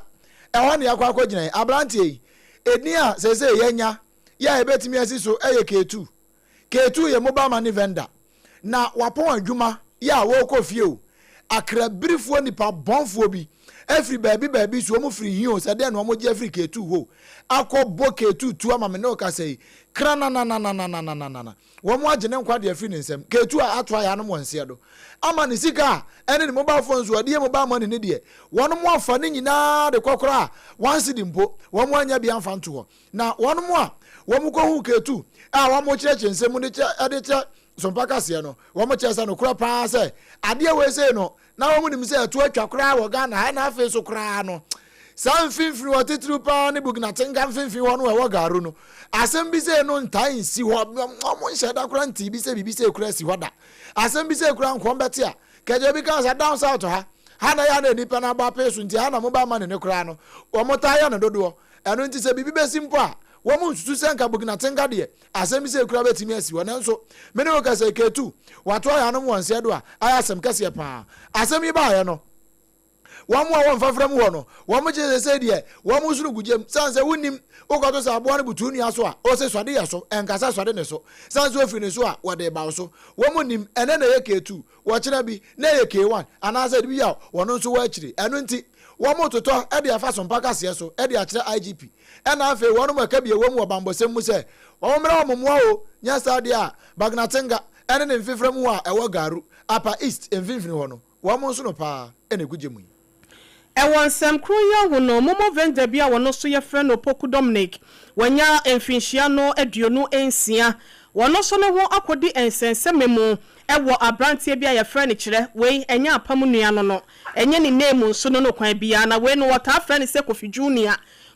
ɛhɔ ne yakwa akɔgyina abrantie eni a sese yenya ya ebetimi asiso eye K2 ye mobile money vendor na wapon adwuma ya wo kofie o akrabirifuo nipa bonfuo bi every baby so mo free hio se de no mo je free K2 ho akɔbɔ K2 tu ama me no ka sei krana na wo mo agene nkwa de free nsem K2 a atwa ya no mo nse do ama ne sika ene ne mobile phone so de mobile money ne de wono mo afa ne nyina de kokora once di mpo wo mo anya bi amfa nto ho na wono mo a wo mo ko hu K2 a wo mo kyerɛ nsem ne de kyɛ SOMPA kase no wo mo kyerɛ sa no kura pa se ade we se no na wo mo nim se atu atwa kura wo Ghana na afa so kura no san finfin wo titru pa ne bugnatenga finfin wo no wo garu no asem bi se no ntan si ho mo nhyɛ da kura nti bi se kura si hoda asem bi se kura nkom bete a keje bi kan sa down south ha na ya na nipa na ba peso nti ha na mo ba ma ne kura no wo mo ta ya na dodo eno nti se bibi be simpo a wɔn nsusu sɛ nka bugnatenga deɛ asɛm bi sɛ ekura bɛtumi asi wɔn nanso mene wɔ kasa ketu wato ayɛ anom wɔn nsia do a ayɛ asɛm kɛseɛ paa asɛm yi baayɛ no wɔn a wɔn fafra mu wɔ no wɔn gye sɛ deɛ wɔn nso gugyem sanse wonim wokɔto sɛ aboa no butu nia so a ɔsɛ swade yɛ so ɛnkasa swade ne so sanse ofiri ne so a wɔde ba so wɔn nim ɛnɛ na yɛ ketu wɔkyerɛ bi na yɛ K1 anaasɛ bi a wɔn nso wɔ akyiri ɛno nti wɔn totɔ ɛde afa sompa kaseɛ so ɛde akyerɛ IGP ɛna afei wɔn mo ɛka bi wɔn wɔ bambɔsɛm mu sɛ wɔn mmerɛ wɔn mmoa o nya saa deɛ a bagnatenga ɛne ne mfifra mu a ɛwɔ garu apa east mfimfini hɔ no wɔn nso no paa ɛna egugye mu yi ɛwɔ nsɛm kro yɛ ho no momo venda bi a wɔno so yɛ frɛ no Poku Dominic wɔnya mfinhyia no aduonu ensia wɔno so no ho akɔdi nsɛnsɛm mu ɛwɔ abranteɛ bi a yɛfrɛ no kyerɛ wei ɛnya apam nua no ɛnyɛ ne name nso no kwan bia na wei no wɔtaa frɛ no sɛ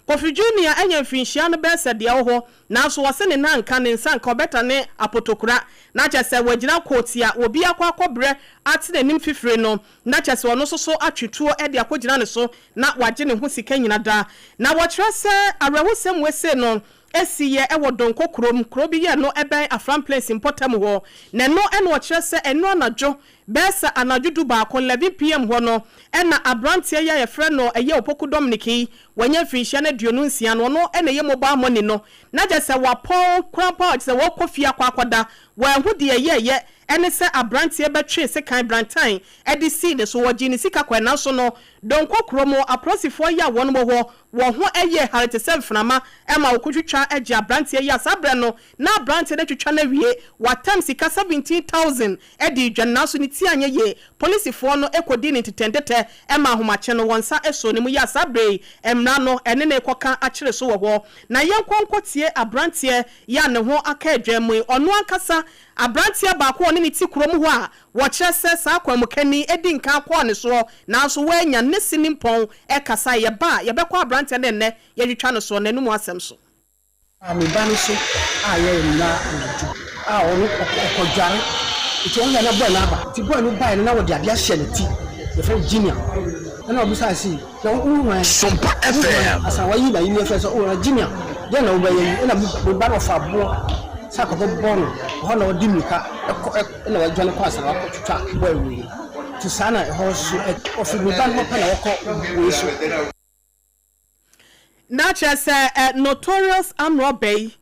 Kofi Junior ɛnya mfinhyia no bɛsɛ deɛ wɔ hɔ nanso wɔse ne nanka ne nsa nka ɔbɛta ne apotokura na kyɛ sɛ wɔgyina kooti a obi akɔbrɛ ate n'anim fifire no na kyɛ sɛ ɔno so atwetuo ɛde akɔgyina ne so na wagye ne ho sika nyina da na wɔkyerɛ sɛ awerɛhosɛm wese no esi ye ewo donko kuro bi ye no ebe Afran Place importam ho na no ene wo kire se eno anadwo besa anadwo du ba ko 11 pm ho no ena abrantie ye frɛ no eye Opoku Dominic wanya finhia na duonu nsia no no ene ye mobile money no na je se wapon krapa je se wo kofia kwakoda wa hu de ye ene se abrantie betwe se kan brantan edi si ne so wogi ne sika kwa na so no donko kuro mo aprosifo ya won mo ho wo ho eye harite semfnama ema okutwitwa age abrantie ya sabre no na abrantie de twitwa na wie watam sika 17,000 edi dwana so ni ti anye ye polisifo no ekodi ne titendete ema ahomache no wonsa eso ne mu ya sabre emra no ene ne ekoka akire so wo ho na yenkonkotie abrantie ya ne ho aka adwamu ono ankasa abrantie ba ko ne ti kurom ho a wo kire se sa kwamukani edi nka akọ ne so na so wanya ne sinimpon ekasa ye ba ye be kwa abrantie ne ne ye twitwa no so na nemu asem so ami ba no so aye na onu okojare iti on ya na boy na ba ti boy no buy na wo de abia hye ne ti ye fa Junior na obusa si na wo Sompa FM asa wa yi ba yi fe so o Junior ye na wo ba yi na bu ba no fa bo saka bo no ho na wo di mika na wa dwane kwa asa wa twitwa boy wi ti sana ho so ofi bu ba no pa na wo ko wi so na chese notorious amrobey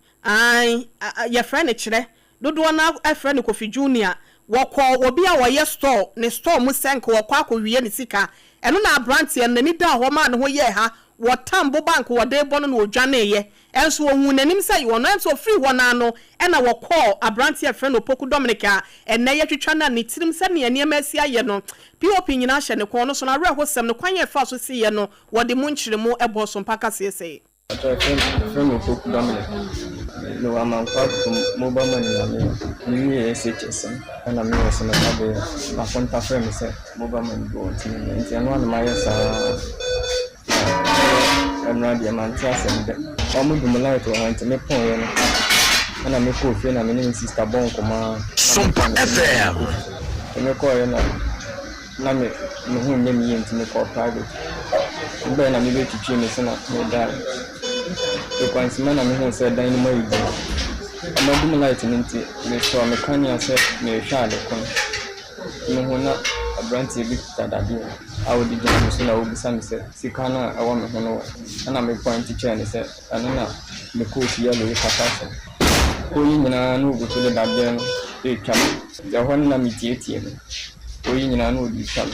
your friend chire dodo na friend Kofi Junior wokọ obi a woye store ne store mu senko wokọ akọwie ne sika eno na abrantie na ni da ho ma ne ho ye ha wotambo bank wode bo no na odwane ye enso ohun nanim sai wono enso free wona no ena wokọ abrantie friend Opoku Dominic a ena ye twetwa na ne tirim se ne ene amasi aye no pop nyina hye ne ko no so na re hosem ne kwan ye fa so si ye no wode mu nkyire mu ebo so mpaka sese friend Opoku Dominic no I'm on mobile money me SHS and I'm also na be my contact friend say mobile money go to me and one my I'm not the man trust and I'm going to like to want to me point and I'm go feel na me sister bon koma Sompa FM me call na me hu nyem yi ntime call private mbe na me be twitwe me se na me die ekwansima na me hu se dan no mayi amadu me light nti me so me kanya se me hwa de kon me hu na abranti bi tadade awodi jam so na obi sam se sika na awo me hu no na me point chair ne se ana na me ko fi ya lo kata so ko yi nyina no go to de dade no e twa ya hon na mi tietie ko yi nyina no di twa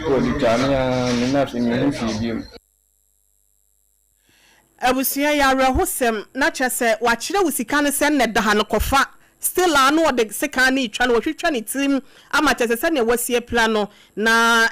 ko di twa me na fi me hu fi bi abusia ya rehosem na chese wa kire wusika ne sen ne daha no kofa still anu de sika ne twa no hwetwa ne tim ama chese se ne wasie plano na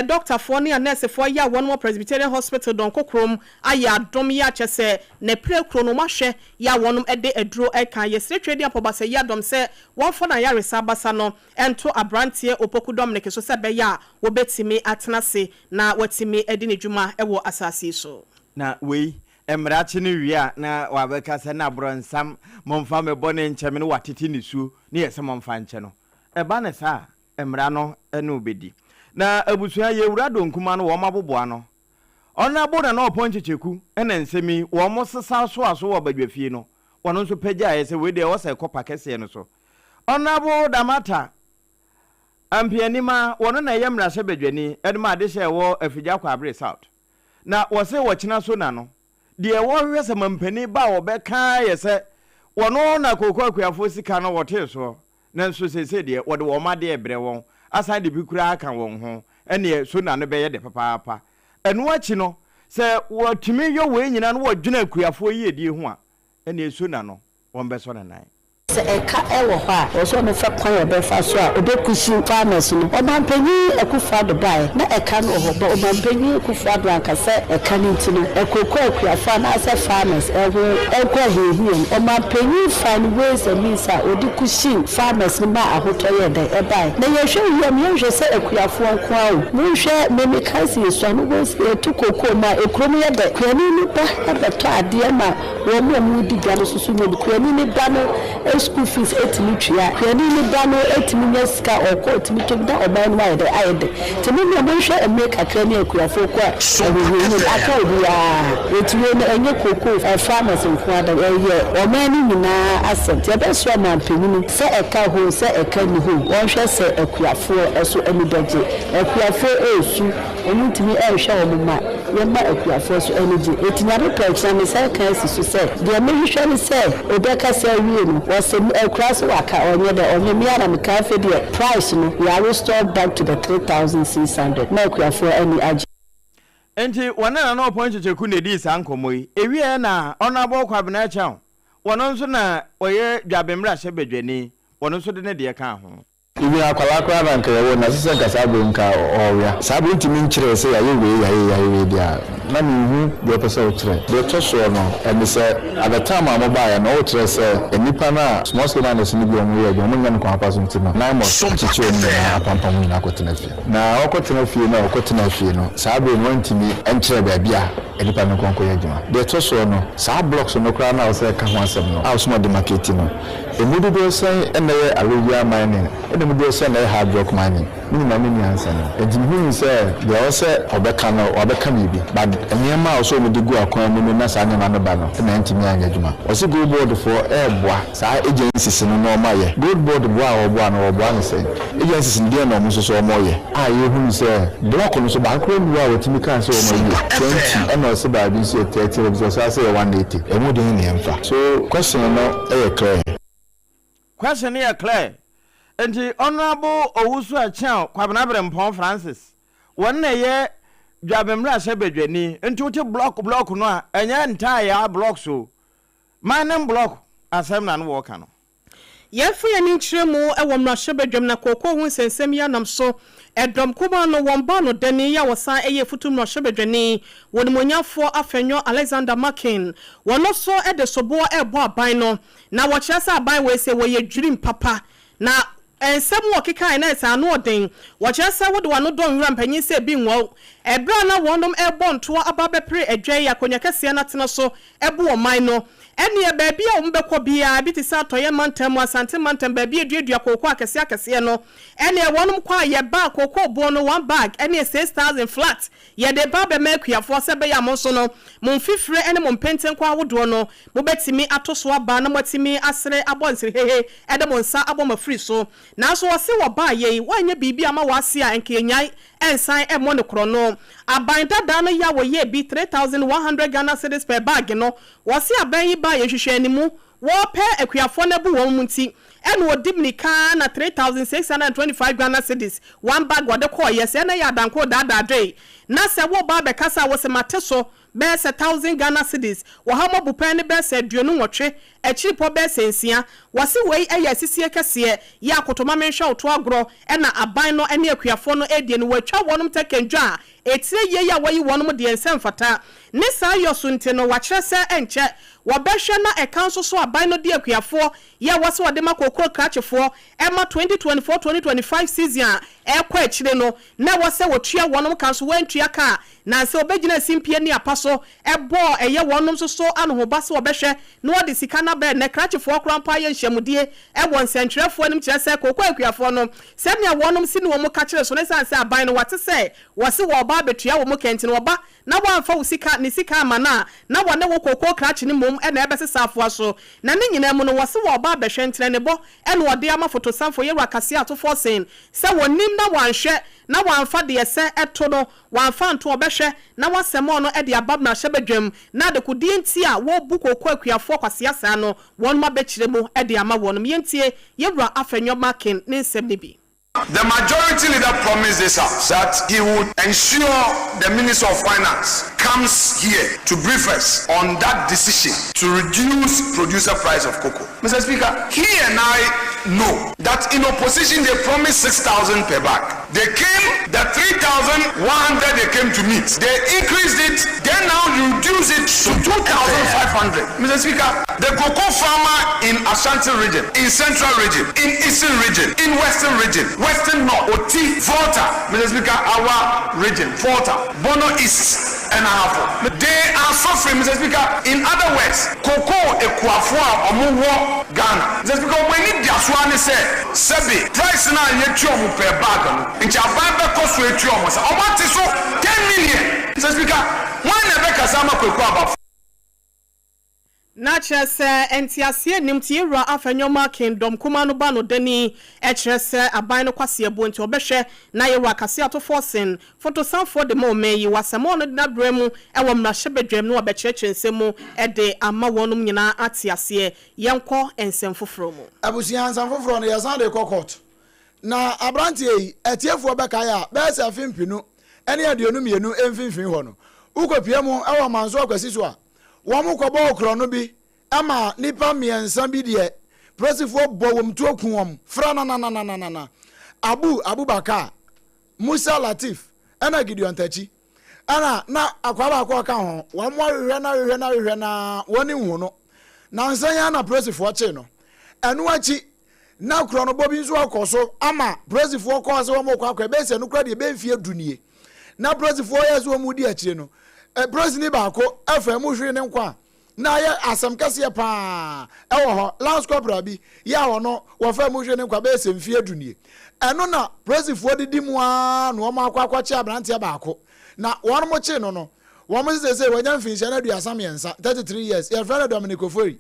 doctor for ne nurse for ya one more Presbyterian Hospital don kokrom aya dom ya chese ne prekro no mahwe ya wonum ede aduro eka ye stretwedi apobasa ya dom se won for na ya resabasa no ento abrantie Opoku Dominic so se be ya wo betimi atenase na watimi edi ne dwuma ewo asase so na wei emrache ne wia na wabeka se na bronsam momfa me bone ncheme ne watete ne suo ne yese momfa nche no eba ne sa emra no ene obedi na abusua ye wura donkuma no wo maboboa no Honorable na no point cheku ena nsemi wo mo sesa so aso wo badwafie no wono nso pagya yese we de wo se kopa kese no so Honorable Damata ampianima wono na yemra se badwani edma de hye wo afigya kwa abre south na wo se wo kina so na no de wo hwe se mampani ba wo be kan yese wono na kokwa akuafo sika no wote so na nso sese de wo de wo ma de ebre won asan de bikura aka won ho ene so na no be ye de papa enu achi no se watumi yo we nyina no wodwena akuafo yiedie ho a ene eso na no won be so na nan se eka ewo ha oso no fa kwan obefa so a obekusi farmers no omampanyi ekufa do bai na eka no ho omampanyi ekufa do ankase eka ni ntino ekoko akuafo na ase farmers ekwa hehu omampanyi find ways and means a odikusi farmers no ma ahoto ye da e bai na ye hwe yam ye hwe se akuafo nko awo mu hwe memikasi so no go se tukoko ma ekrom ye da kwani ni ba abeto ade ma wo mu diga no susu no kwani ni ba no school fees 8 litria kwani ni ba no 8 minyaska oko 8 mitomda oban wa de ayede temi no mo hwe emeka krani akuafo kwa ehuhu akawdu ya etuwe no enye koko farmers nko ada ye oman ni nyina asset ye be so ma panyin se eka ho se eka ni ho won hwe se akuafo eso anidaje akuafo esu onutimi ehwe omuma ye ma akuafo so anije etinyare pekya me se kan si so se de me hwe ni se obeka se wie no was across waka onye de onye miara mkafe de price no we are restored back to the 3600 make we for any age enti wana na point cheku ne di sankomoi ewie na onabo kwabena cha wono nso na oye dwabemra hye bedwani wono nso de ne de ka ho ibi akwala kwa banka yawo na sese kasa bo nka oya sabu ntimi nkyere se ya yewe dia na mihu de pese o kyere de to so no emi se abetam amoba ya na o kyere se enipa na small scale business ni bi omu ye jo mo nyam kwa apaso ntino na mo chichi o ni apampa mu na kotena fie na okotena fie na okotena fie no sabu no ntimi enkyere ba bia enipa no konko ye juma de to so no sa blocks no kra na o se ka ho asem no a so de market no emudu do se eneye alowia mining mudo se na hard rock mining ni na me nyansa no ejimi se de o se obeka no obeka bibi but enema o so mu digu akwan mu na sa anya na ba no na ntimi anya djuma o se gold board for airboa sa agencies no no ma ye gold board boa no oboa no se agencies ndi na mo so so mo ye a ye hu se block no so ba akwa mu a wotimi kan se o mo ye 20 and o se ba bi se 30 so say 180 emu de ni emfa so question no e clear question e clear enti honorable owusu achao kwabena Obrempong Francis wonne ye dwabemra hye bedwani enti wote block no a enya entire block so manem block asem na no wo ka no yefu ya ni nkyeremu ewo mra hye bedwam na kokko hu sensem ya nam so edom kuma no womba no dani ya wosan eye futum mra hye bedwani wonimonyafo afenyo Alexander Makin wono so ede sobo ebo aban no na wo kyeresa aban we se wo ye dwirim papa na ensem wo keka na esa no odin wo kyeresa wo de wano don wura mpanyin se bi nwo ebra na wonom ebo nto ababepre adwan ya konya kase na tena so ebo oman no ene baabi a wombekọ bia bi ti sa toye mantem asante mantem baabi eduadua kokọ akese no ene wonom kwa ye ba kokọ bo no one bag ene 6000 flat ye de ba be makuafo se be ya mo so no momfifre ene mompenten kwa wodo no mobetimi atoso aba na motimi asere abonsire hehe ede monsa aboma free so na so wose wo ba ye wanya bibi ama wase a enke nyai ensan e mo ne kro no aban dada no ya wo ye bi 3100 Ghana cedis per bag no wose aban yi ba ye hwehwe animu wo pe akuafo na bu wo munti ene odimnika na 3625 Ghana cedis one bag wode call yes ene ya danko dada dre na se wo ba be kasa wo se mateso be 1000 Ghana cedis wo ha mo bupan ne be se aduonu nwotwe achiripo be se nsia wase wei eye sisie kese ya akotoma menhwa oto agro ena aban no ene akuafo no edie no watwa wonom tekenjwa etire ye ya wayi wonom de ensem fata ne sa yosunte no wakyerese enche wobehwe na ekanso so aban no de akuafo ya wase wode ma kokoro krachefo ema 2024-2025 season ekwa akire no na wase wotua wonom kanso wantua ka na se obegina simpie ni apaso ebo eye wonom so anohoba se obehwe na wode sika na be na krachefo krampa ye nhyiamudie ebo nsentwerefo nim kire se kokoro akuafo no semia wonom si ne wo ka kire so ne sanse aban no wate se wase wo ba betua wo mo kenti no ba na wanfa wo sika ni sika amana na wone wo kokoro krache ni mom e na ebesesa afo so na ne nyina mu no wase wo ba behwe ntre ne bo e na wode ama fotosanfo ye rakase atofo sen se wonim na wanhwe na wanfa de se eto no wanfa nto obehwe na wasemo no e de abab na hyebedwam na de kodie nti a wo bu kokoro akuafo kwase asa no won ma bekire mu e de ama wonum yentie yewura afenyo makin ne nsem ne bi. The majority leader promised this house that he would ensure the Minister of Finance comes here to brief us on that decision to reduce producer price of cocoa. Mr. Speaker, he and I know that in opposition they promised 6,000 per bag. They came, the 3,100 they came to meet. They increased it, then now reduce it to 2,500. Mr. Speaker, the cocoa farmer in Ashanti region, in Central region, in Eastern region, in Western region, Western North, Oti, Volta, Mr. Speaker, our region, Volta, Bono East, and Ahafo. They are suffering, Mr. Speaker. In other words, cocoa equafua omuwo Ghana. Mr. Speaker, when it jaswani say, Sebi, price na yetuomu per bag. Incha baba cost yetuomu. Omati so 10 million. Mr. Speaker, when Rebecca Sama cocoa about na chese entiasie nimtie ra afanyoma kingdom kuma no ba no dani echese aban no kwase abo nti obehwe na ye wakase atofo sen fotosanfo de mo meyi wasemo no na bremu ewo mrahebedwam no obechreche nsemu ede ama wonum nyina atiase yenko ensem foforo mu abusia nsem foforo no yasan de kokot na abrantie yi etiefo beka ya be se afimpinu ene aduonu mienu emfinfin ho no ukopie mu ewo manso akwasi so a womu ko bo okro no bi ama nipa miensa bi de presifo bo wom to okun wom fra na Abubakar Musa Latif ana Gideon Tachi ana na akwaba akwa ka ho womu ahwehwe na woni hu no na nsanya na presifo che no enu achi na kro no bo bi nso akoso ama presifo ko ase womu kwa akwa be se no kra de be mfie dunie na presifo yeso womu di achire no president baako afemu hwe ne nkwa na ya asam kase pa ewo ho last corporal bi ya wono wo femu hwe ne nkwa be se mfie adunie eno na president fo didi mu a no ma akwa chi abrante baako na won mo chi no wo mo se wonya mfinhye na dua samiensa 33 years ya friend Dominic Ofori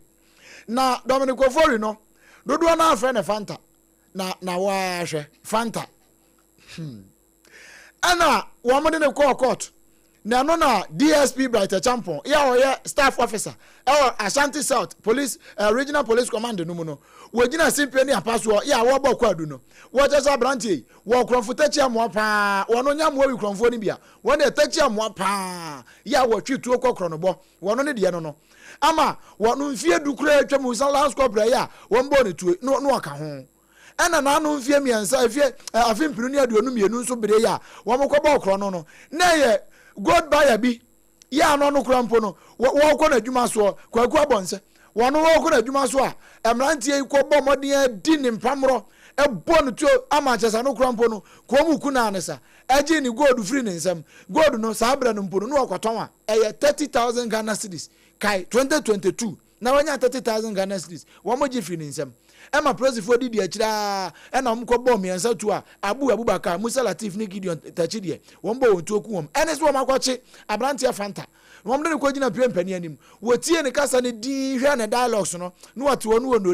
na Dominic Ofori no dodo na friend Fanta na wa hwe Fanta ana wo mo de ne court na no na DSP Brighter Champon ya oye staff officer Ashanti South Police Regional Police Command no mu no wogina simpie ni apaso ya wo bọ kwadu no wo jesa branche wo kronfutachi amwa pa wono nyamwo wi kronfo ni bia wo na tachi amwa pa ya wo twitu kokro no bo wono ne de no ama wono mfie dukura atwa mu last corporate ya wo mbo ne tu no aka ho ena na anu mfie miensa afimpinu ni aduonu mienu nso bere ya wo mkọba okro no na ye God buyer bi ya no krampo no wo ko na adwuma so kwaku abonse wono wo ko na adwuma so a emrantie ko bo modin di ni mpamro ebo no to amachesa no krampo no ko mu ku na anesa eji ni gold free ni nsam gold no sabra no mpo no okoton a eye 30,000 Ghana cedis kai 2022 na wanya 30,000 Ghana cedis wo mo ji free ni nsam ema presifo di akira ena mko bo miensa tu a Abubakar Musa Latif ni Gideon Tachi de wombo wontu oku wom ene so makwache abrante Fanta wom de ko gina pempani anim wotie ne kasa ne di hwe ne dialogues no no wate wonu no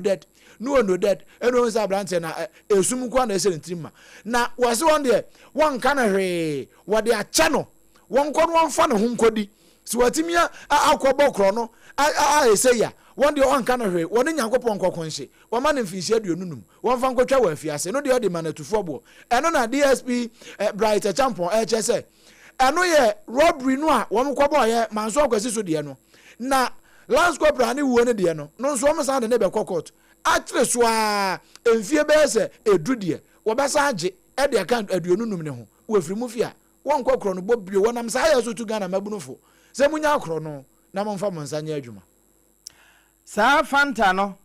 dead eno nsa abrante na esum kwa na ese ntimma na wase won de won kana hwe wode acha no won ko no wonfa ne ho nkodi si watimia akobọ kro no ese ya won de on kana hwe won nyankopon kokonhye wama ne mfinhye aduonunum won fa nkotwa wa afiase no de ode manatufo bo eno na DSP Brighter Champon HSA eno ye robbery no a won kọbọ ye manso akwasi so de no na last corporal ne wo ne de no nso won san de ne be court atre so a emfie be se edu de wo be sa age e de kan aduonunum ne ho wo firi mu fia won kokro no bobio wonam sa ya so tu Ghana mabunufo se munya akro no na momfa monsanya adwuma sa Fanta no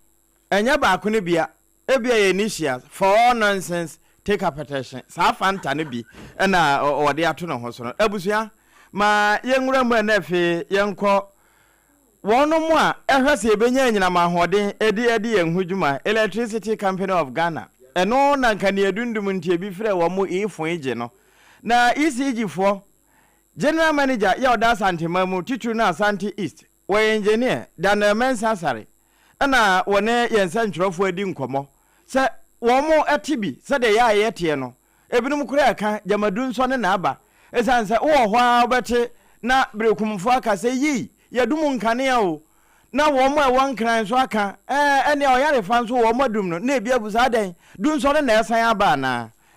enya ba ko ne bia ebia ye initials for all nonsense take a petition sa fanta ne bi na ode ato ne ho so no abusua ma yenwura mu na fe yenko wono mu a ehwese ebenya nyina ma hoden edi yenhudwuma Electricity Company of Ghana eno na nka ne adundum ntie bi frɛ wo mu ifo ege no na ECG fo General Manager ya oda Asante Mamu titru na Asante East wo engineer dan Mensa Sare na wone yensa ntwerofo adi nkomo se wo mo etibi se de ya yete no ebinum kura aka jamadu nso ne na aba esan se wo ho a obete na brekumfo aka se yi yadum nkane o na wo mo e won kran so aka ene oyare fan so wo modum no na ebi abusa den dum so ne na esan aba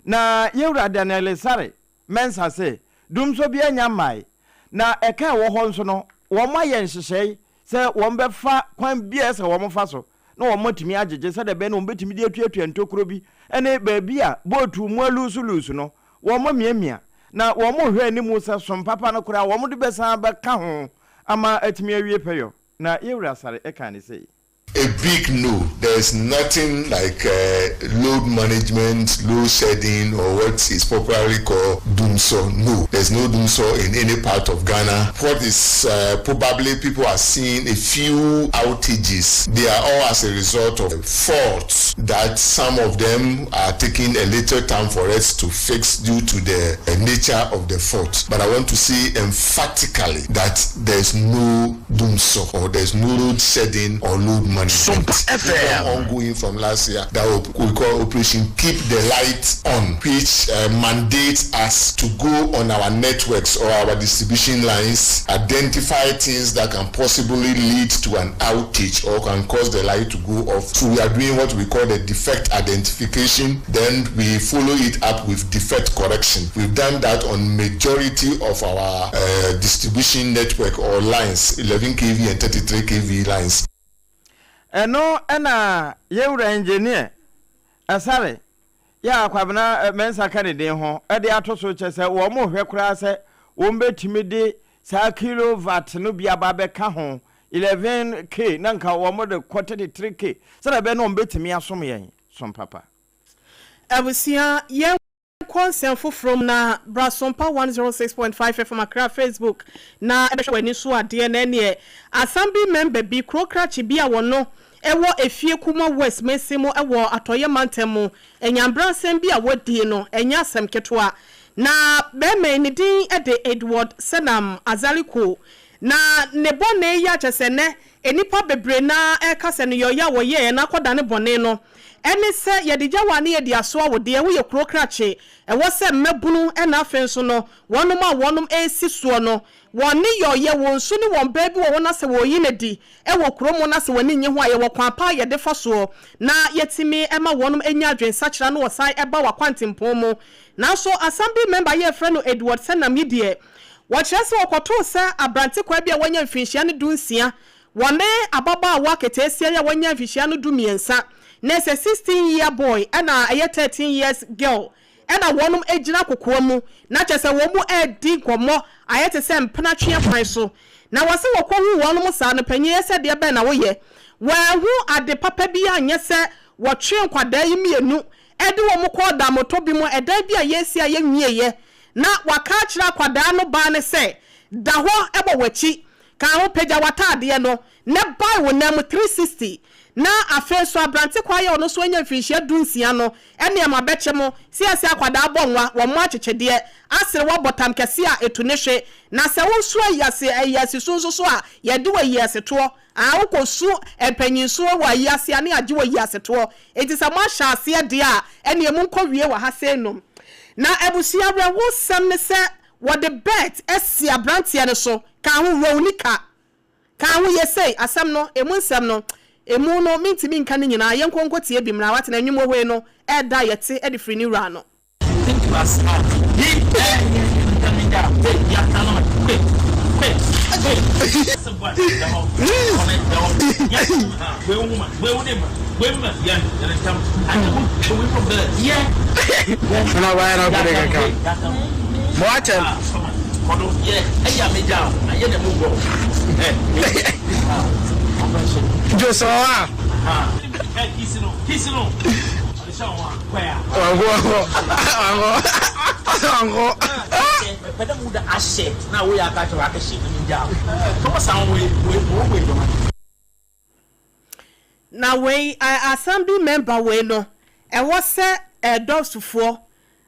na yewura Daniel Sare Mensa se dum so bia nya mai na eka wo ho nso no wo ma ye nhyehyei se wo mbefa kwan bia se wo mfa so na wo matimi agege se de be no mbetimi de atuatua ntokro bi ene ba bia botu mu alusu no wo ma miamia na wo mo hwe ani mu se som papa no kura wo mo de besan ba ka ho ama atimi awie peyo na yewura Sare eka ne sei a big no. There's nothing like load management, load shedding, or what is popularly called doomsaw. No, there's no doomsaw in any part of Ghana. What is probably people are seeing a few outages. They are all as a result of faults that some of them are taking a little time for us to fix due to the nature of the fault. But I want to say emphatically that there's no doomsaw or there's no load shedding or load management. SOMPA FM ongoing from last year that we call Operation Keep the Light On, which mandates us to go on our networks or our distribution lines, identify things that can possibly lead to an outage or can cause the light to go off. So we are doing what we call the defect identification, then we follow it up with defect correction. We've done that on majority of our distribution network or lines, 11 kV and 33 kV lines. Eno ena yewura engineer Asare ya kwabena Mensa Kennedy ho e de atoso chese wo mo hwe kura se wo mbetimi de sa kilowatt no bia ba be ka ho 11k na nka wo mo de 43k se na be no mbetimi asom yen som papa abusia yen konsenfo from na SOMPA 106.5 FM akra Facebook na ebehwe wani so ade na ne assembly member bi krokrachi bi a wono ewo efie kuma West Mesimo ewo atoye mantemu enyambransem bi a wodie no enya asem ketwa na beme ni din ede Edward Senam Azaliko na nebone ya chesene enipa bebre na ekase no yoya woye na koda ne bone no eni se yedija wane yedi aso awode ewo ye krokrachi ewo se mebunu ena afenso no wonum esisuo no woni yoye wonsu ni won baabi wo na se wo yinedi ewo kromo na se wani nye ho aye wo kwan pa ye de faso na yetimi ema wonum enya adwen sachira no wosai eba wakwantimpon mu na so assembly member ye frɛ no Edward Senam yidie wɔkyerɛ sɛ wɔkɔto sɛ abrante kwa bia wanya mfinhyia no dunsia wɔne ababa a waketesia ya wanya mfinhyia no dumiensa na 16-year boy ɛna ɛyɛ 13 years girl ɛna wɔnom egyina kokoa mu na kyɛ sɛ wɔn mu edi nkɔmɔ ayɛ te sɛ mpena twe kwan so na wɔse wɔkɔhu wɔnom saa no panyin yɛ sɛ deɛ bɛn na woyɛ wɔahu ade papa bi anyɛ sɛ wɔtwe nkwadaa yi mienu ɛde wɔn kɔ da moto bi mu ɛdan bi a yɛsi a yɛnwieyɛ na waka kyerɛ kwadaa no ba ne sɛ da hɔ ɛbɔ wɔkyi ka ho pagya watadeɛ no ne bai wo nam 360 na afen so abrante kwaye ono so anya mfinhyia dunsia no ene ma beche mo siase akwada abonwa wo mo akyekede asere wo botam kese a etu ne hwe na se wo so ayase so a yede wa yase to a wo kosu empanyin so wa yase ane age wa yase to enti se mo ahya ase de a ene emu nkɔwie wa ha senom na ebusia bra wo sam ne se wo de bet esi abrante ne so ka ho ronika ka ho yesei asam no emu nsam no emu no mintimi nka ne nyina yenkonko tie bi mra wate na nwumo hwe no eda yete e de free ni ra no think you are smart he Joshua. na we assembly member we no e wo se dosufo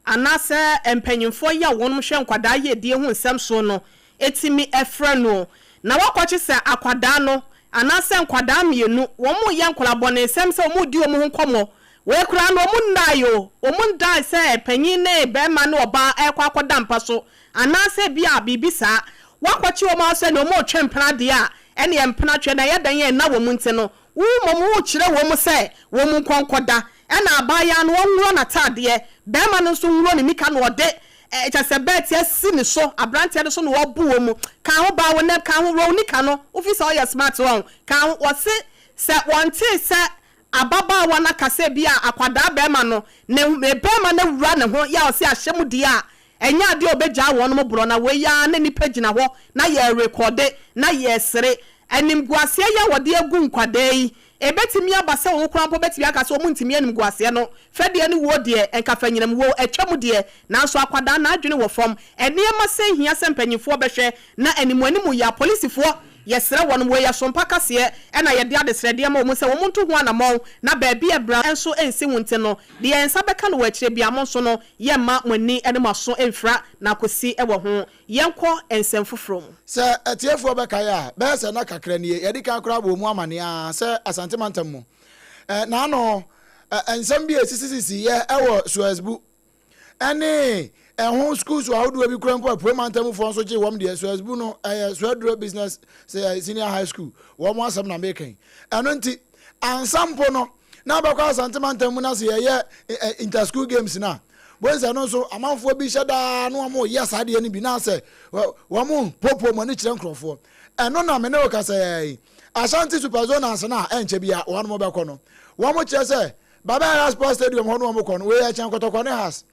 anase empanyimfo ya wonum hwe nkwada ye die hu nsem so no etimi efra no na wakwachi se akwada no anase nkwada mienu wo mu ye nkwala bone nsem se mu di o mu nkomo we kura no mu ndayo o mu ndai se panyin ne be ma no oba ekwa akoda mpa so anase bia bibisa wakwachi o ma se no mu twempena de a ene empena twe na yedan ye na wo mu nti no wo mu kire wo mu se wo mu nkonkoda ena abaya no wonro na tade be ma no so nwro ni mika no ode just a bet yes ni so abrante de so no wo bu wo mu kan ho ba wo ne kan ho ro ni kan no office all your smart one kan wo se wonte se ababa wa na kase bia akwada be ma no ne be ma na wura ne ho ya o se ahyem de a enya de obegya won mo bro na we ya na ni page na ho na ye record na ye sere enim guase ya wode agu nkwada yi ebetimi abase wo krampo betimi akase wo ntimi anim guase no fede ne wo de enkafa nyinam wo atwam de nanso akwada na adwene wo fom enema se hia se mpanyimfo behwe na animu animu ya polisifo yesere won we ya sompa kase e na ye de adesrede ma wo se wo muntu ho anamon na ba bia bra enso ensi wonte no de ensa beka no wa kire bia mo so no ye ma mani ene maso emfra na kosi e wo ho yenko ensem foforo se atiefo beka ya be se na kakra ni ye de kan kra bo mu amane a se asante mantam mu na no ensem bi esisisi ye e wo suesbu ene ehun schools wa hodo bi krampo promantam fo so je wom de suesbu no suedro business senior high school wo mo asam na mekan eno nti ansampo no na bakwa asante mantam na se ye inter school games na bonza no so amanfo bi hyeda no mo yes ade ni bi na se wo mo popo mo ni kire nkrofo eno na me ne o ka se Ashanti Super Zone ansana enche bia wo mo be kono wo mo kire se Baba Sports Stadium ho no mo kono we ya chan kotoko ne has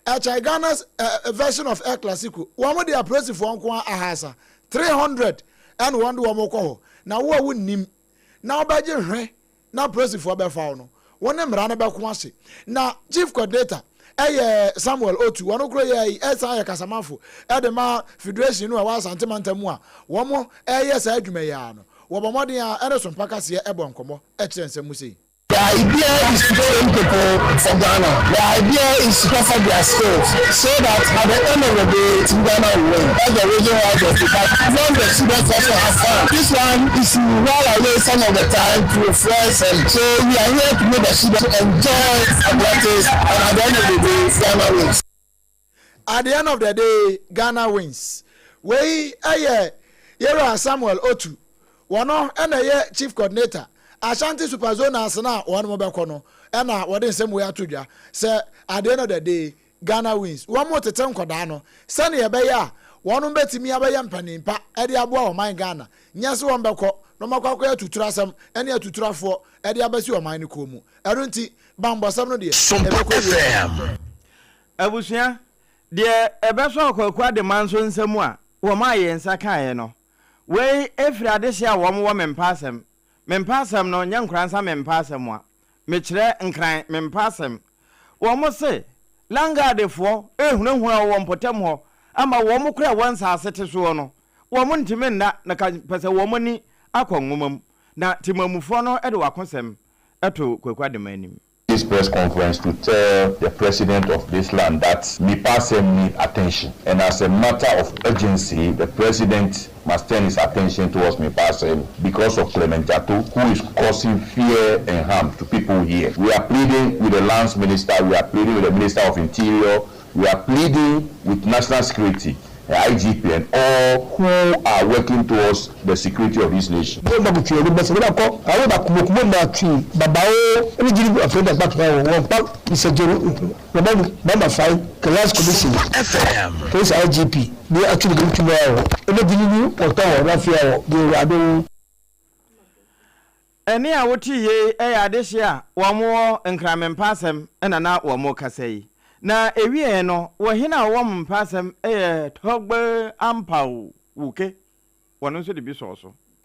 Ghana's version of El Clasico wo mo dia press for nko ahasa 300 and one do mo ko na wo wunnim na obaje hwe na press for be fa no wo ne mra na be ko ase na chief coordinator Samuel Otu wono kro ye esa ya kasamafo de ma federation no wa asante mantamu a wo mo sa adwuma ya no wo bomodin a Ereson Pakase e bonkomo kire nsem sei. The idea is to train people for Ghana. The idea is to offer their skills so that at the end of the day, Team Ghana will win. That's the reason why they do that. When the students also have fun. This one is while away some of the time to refresh, and so we are here to make the students enjoy athletics, and at the end of the day, Ghana wins. At the end of the day, Ghana wins. We are Samuel Otu. One and a chief coordinator. Ashanti Super Zone asana one mo be kono e na wode nsem we atodwa say at the end of the day Ghana wins one more tetem koda no se ne ye be ya wonu betimi abeya mpanimpa e de abo o man Ghana nyase won be ko no makwa atutura asem ene atuturafo e de abasi o man ne ko mu ero nti bambosam no de e be ko FM abusia de e be so akwa de manso nsem a wo ma ye nsa kan no we efri adehye a wo mo mempasem mempasem no nyankransa mempasem a mekire nkran mempasem wo mo se langadefo ehunahuna wo mpotem ho ama wo mo kura wansa asete so no wo mo ntime nda na ka pese wo mo ni akongomam na timamufo no de wakonsem eto kwakwa de manim. This press conference to tell the president of this land that MIPASEM need attention, and as a matter of urgency, the president must turn his attention towards MIPASEM because of Clement Jato, who is causing fear and harm to people here. We are pleading with the lands minister, we are pleading with the minister of interior, we are pleading with national security, the IGP, and all who are working towards the security of this nation. FM. This IGP, they actually going to know. Eni a woti ye adehye a wo mo nkramempasem ena na wo mo kasai. Na ewie no wo hina wo mpasem togbe ampaw wuke wono so de bi so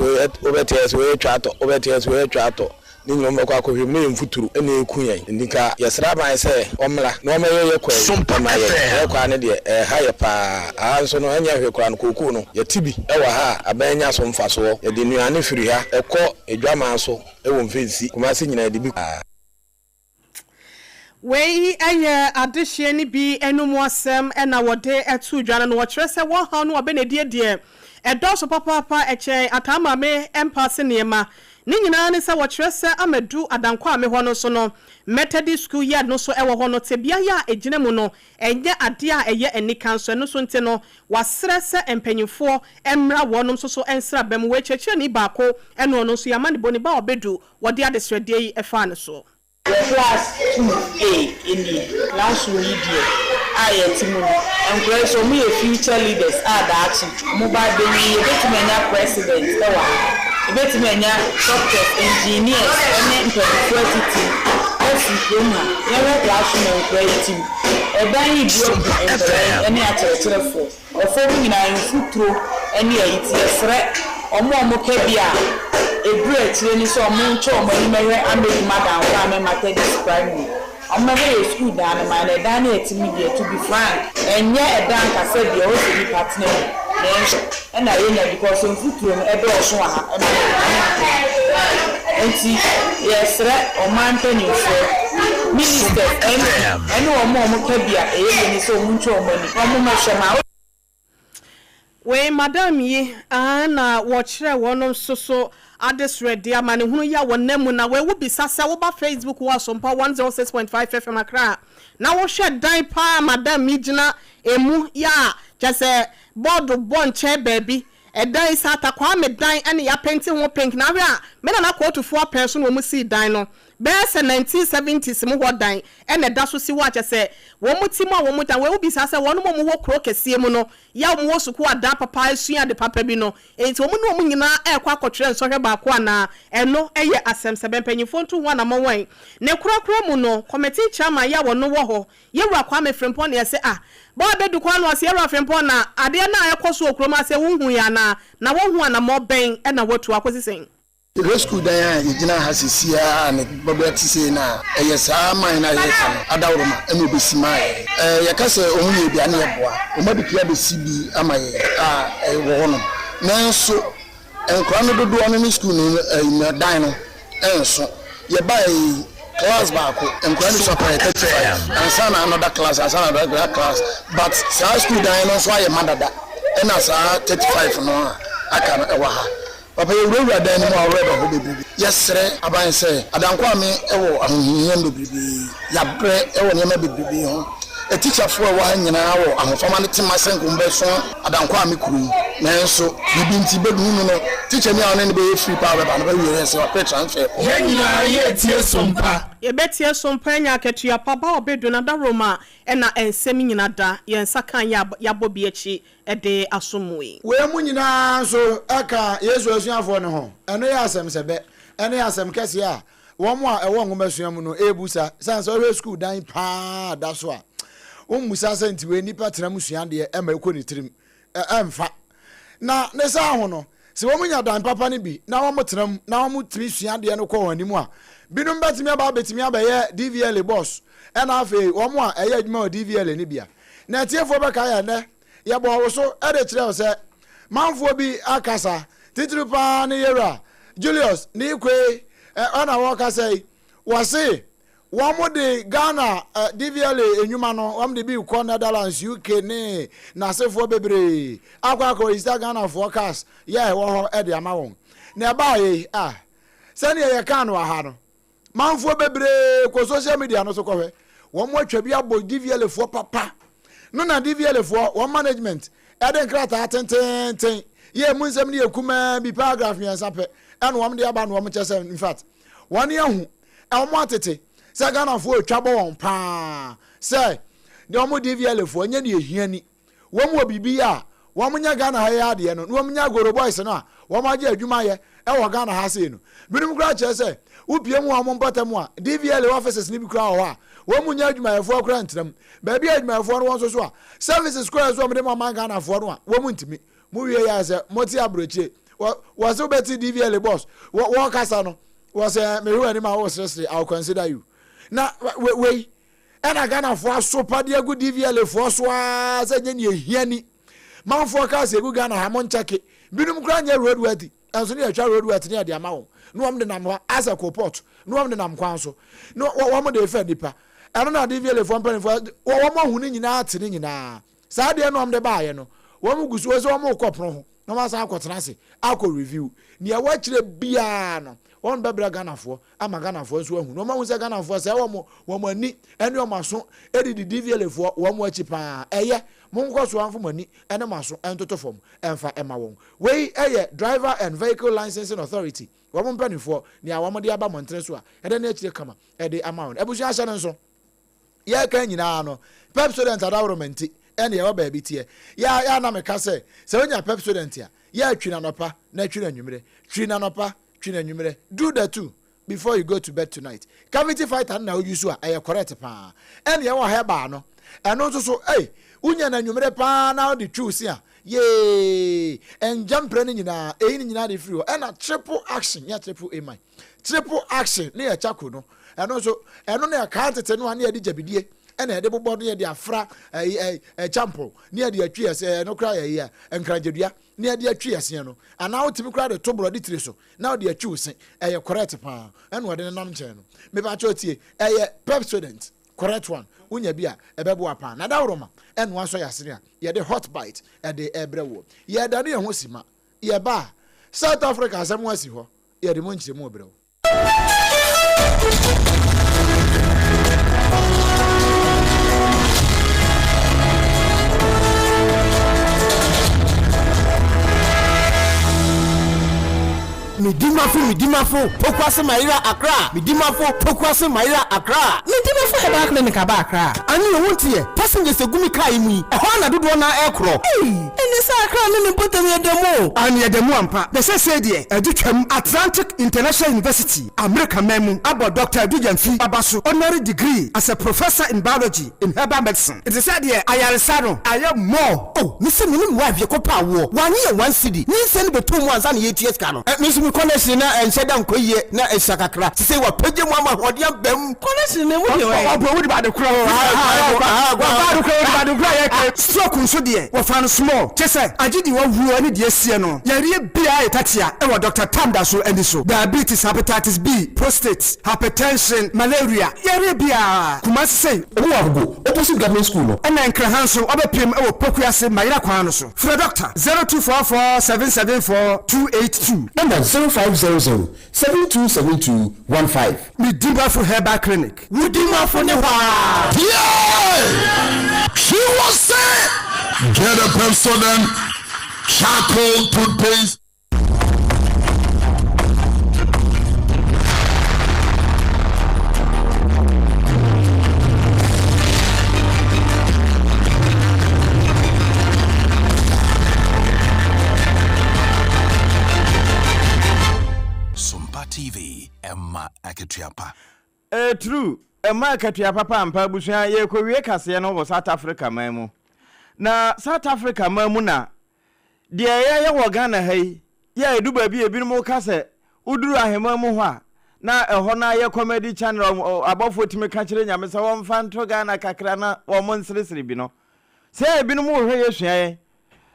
obetias we trato ni nyoma kwa ko hwem ne mfuturu ene ekuyan ndika yesra ban se omla na omaye kwa SOMPA kwa ne de haye pa anso no anya hwekura no koku no yetibi ewa ha abanya so mfaso ye de nuane firi ha ekọ edwama so ewo mfensi kuma se nyina de bi wei aye adehye ni bi enumu asem na wode etu dwana no wkyerɛ sɛ wo ha no obenedie de edoso papa eche atama me empase niema ni nyina ne sɛ wɔkyerɛ sɛ amadu adankɔ ame hɔ no so no Methodist school yard no so ɛwɔ hɔ no tebia ya egyina mu no ɛnyɛ ade a ɛyɛ anika nso no so nte no wasrɛ sɛ empanyimfoɔ emra wɔnom so ensra bam we kyekye ni baako ɛno no so yamane boni ba obedu wɔde adesrɛdeɛ yi ɛfa ne so class 2A in the class media ayetimu and so me future leaders are that mobile baby betimenya president ewa betimenya doctors engineers and university efuma yawe classroom creative edan ibio any akyerɛkyerɛfo ofo nyina infutro any ayiti efrɛ omo kebia ebru etire ni so omo ncho omo ni mewe amedi madam kwa me Methodist primary omo be school dan ma na dan etimi de to be frank enye edan kase de o se ni partner and I know because in future ebe oso ha enti yes re o man penifo minister ene omo kebia eye ni so omo ncho omo ni omo ma shema we madam yi na wɔkyerɛ wɔnom so adesrɛde ama ne hunu ya wɔnam na we wo bisa sɛ wo ba Facebook wa SOMPA 106.5 FM akra na wo hwɛ dan pa madam yi gyina emu ya kyɛ board bonche baby edan sata kwa me dan ene ya penti ho pink na hwɛ a me na kotufo apɛso no mu si dan no bɛsɛ 1970s mu hɔ dan ene da so si wa kyɛ sɛ wo mu ti mu a wo mu dan we obi sa sɛ wɔn mu hɔ kro kɛsie mu no ya mu wɔ suku ada papa esua de papa bi no enti wo mu no mu nyina ɛkɔ akɔtwerɛ nsɔhwɛ baako ana ɛno ɛyɛ asɛm sɛ bɛmpanyimfo nto ho na mɔwan ne kura mu no committee chairman ya wɔ no wɔ hɔ yewura kwa me frempɔ ne yɛ sɛ ba bedu kwa no ase yewura frempɔ na ade na ɛkɔ so okuro ma sɛ wo hu ya na wo hu ana mɔbɛn ɛna watu akosi sɛn rescue dan yigina hasisia ne bobeti se na eyesa man na yesa adawroma eno besima yakase ohun ye bia na yeboa omabikia besi bi amaye wo hono nanso enkra no dodo no school no dan no enso ye bai class back and going to supply 35 and son another class and son another class but sa school dan no so aye madada and as 35 no I can ewa ha papa you really dan no already ho bebi yes sir aban say adanko ame ewo ahunhun do bibi ya bre ewo ne ma bibi ho a teacher for wa nyina wo ahofama ne tema senkumbe so adanko ame kuru nanso bibi nti bedu no teacher ni awon ne be free power ba no be we say pay transfer nyina ye tie sompa ye betie sompa nya ketua papa obedu na da roma na ensem nyina da ye nsakan ya bobi echi de asomwe we mu nyina so aka yesu asuafo ne ho eno ya asem sebe eno ya asem kese a wo mo a ewo ngoma suamu no ebusa sanse o school dan pa da so a musa senti we nipa tena musua de e ma ekoni tirim emfa na ne sa ho no se wo munya dan papa ne bi na wo motena na wo mutimi sua de no ko wani mu a binum betimi aba betimi aba ye DVL boss e na afi wo mo a eye adwuma DVL ne bia na tiefo be ka ya ne ye bo wo so e de kire wo se manfo bi akasa titiri pa ne yera Julius ni kwe ana wo ka say wo se one de Ghana DVL enyuma no one de bi ko Netherlands UK ne na sefo bebre akwa ko is Ghana forecast yeah wo e de ama won na ba ye sani ye kan wa ha no manfo bebre ko social media no so ko hwe wo mo atwa bi abo DVL fo papa no na DVL fo one management e de krata tenten ye mu nsem ne yakuma bi paragraph mi ansape and wo de aba no wo chese in fact one ye hu e mo atete se Ghana fo atwa bo won pa se de omo DVL fo nya ne ehiani wo mo bibi a wo mo nya Ghana ha ya de no wo mo nya Goro Boys no a wo ma je adwuma ye e wo Ghana ha se no binum kra che se wo pie mu wo mo mpatam a DVL offices ni bi kra ho a wo mo nya adwuma ye fo kra ntram ba bi adwuma ye fo no won so a services square so mo de mo man Ghana fo no a wo mo ntimi mo wie ya se mo ti abrochie wo so beti DVL boss wo kasa no wo se me hu ani ma wo stress I'll consider you na we ena Ghana fo so pa de agu DVL fo so a se nye ne ehiani man fo ka se agu Ghana ha mo nchake binum kra nya road worthy enso ne atwa road worthy ne de ama wo no am de nam ho as a co-port no am de nam kwan so no wo mo de fa nipa eno na DVL fo mpan fo wo mo hu ne nyina ate ne nyina sa de no am de baaye no wo mo gusu so wo mo kopro ho no ma sa akotena se akọ review ne ya wa kire bia no won bebra Ghana fo ama Ghana fo so ahu no ma hu se Ghana fo se wo mo ani ene o maso edi DVL fo wo mo achi pa eye mo nko so anfo mani ene maso entoto fom emfa ema won we eye driver and vehicle licensing authority wo mo mpani fo ne ya wo mo de aba montre so a ede na achire kama ede ama won ebusu ahye ne nso ye kan nyina no pep student adawromenti ene ye wo ba bi tie ya na me ka se onya pep student ya ya twina nopa na twina nwumre twina nopa twina nwumre do that too before you go to bed tonight cavity fighter na you so a correct pa ene ye wo he ba no eno so unya na nwumre pa na the choose ya ye and jump running nyina ni nyina de free ena triple action ya triple aim triple action na ya chako no eno so eno na ka tete no na ya di jabidie ena de bobo no ya di afra champo na ya di atwi ese no kra ya enkrajadua na ya di atwi ese no ana otimi kra de to brodi tire so na di atwi use correct pa ena wo de nam nche no me ba chotie pep student correct one unya bia ebebo apa na dawroma ena waso yasene a ye de hot bite e de ebrewo ye da ne ho sima ye ba South Africa asem wasi ho ye de mo nchire mo ebrewo Midimafo pokwase Maira Accra Midimafo pokwase Maira Accra Midimafo eba clinic aba Accra ani e wontie passengers egumi kai mu e ho na dodo na ekro eni sa Accra ne botam yedemo ani yedemo ampa the say de edutwam Atlantic International University America memu abo Dr. Adujamfi abaso honorary degree as a professor in biology in herbal medicine it is said here ayaresano aye more oh me se minim wife ye kopa wo wanye 1 cedi ni se ne beto mu anza na yeties ka no tumi connection na ensheda nkoyie na esakakra se wa page mu ama hode ambam connection ne wudi we obo wudi ba de kro ba de kro ye stroke nso de wo fa no small chese agidi wa wu ani de asie no yare bia etatia e wo Dr. Tamda so eni so diabetes, hepatitis B, prostate, hypertension, malaria yare bia kuma se owo agogo opposite government school no na nkra hanso obepiem e wo pokuase mayira kwan no so for doctor 0244774282 number 0500727215 Midimba for Herbal Clinic Midimba for ne wa She was saying, get a Pepsodent charcoal toothpaste. SOMPA TV, Emma Aketiapa. True. Emma Aketiapa pampa busua ye kowie kase no South Africa mamu. Na South Africa mamu na de ye wo Ghana hai ye edu ba bi ebinom kase uduru ahema mu ho a na eho na ye comedy channel abofo timi ka kire nyame se won fa nto Ghana kakra na wo mon sirisiri bi no se ebinom wo hwe ye sua ye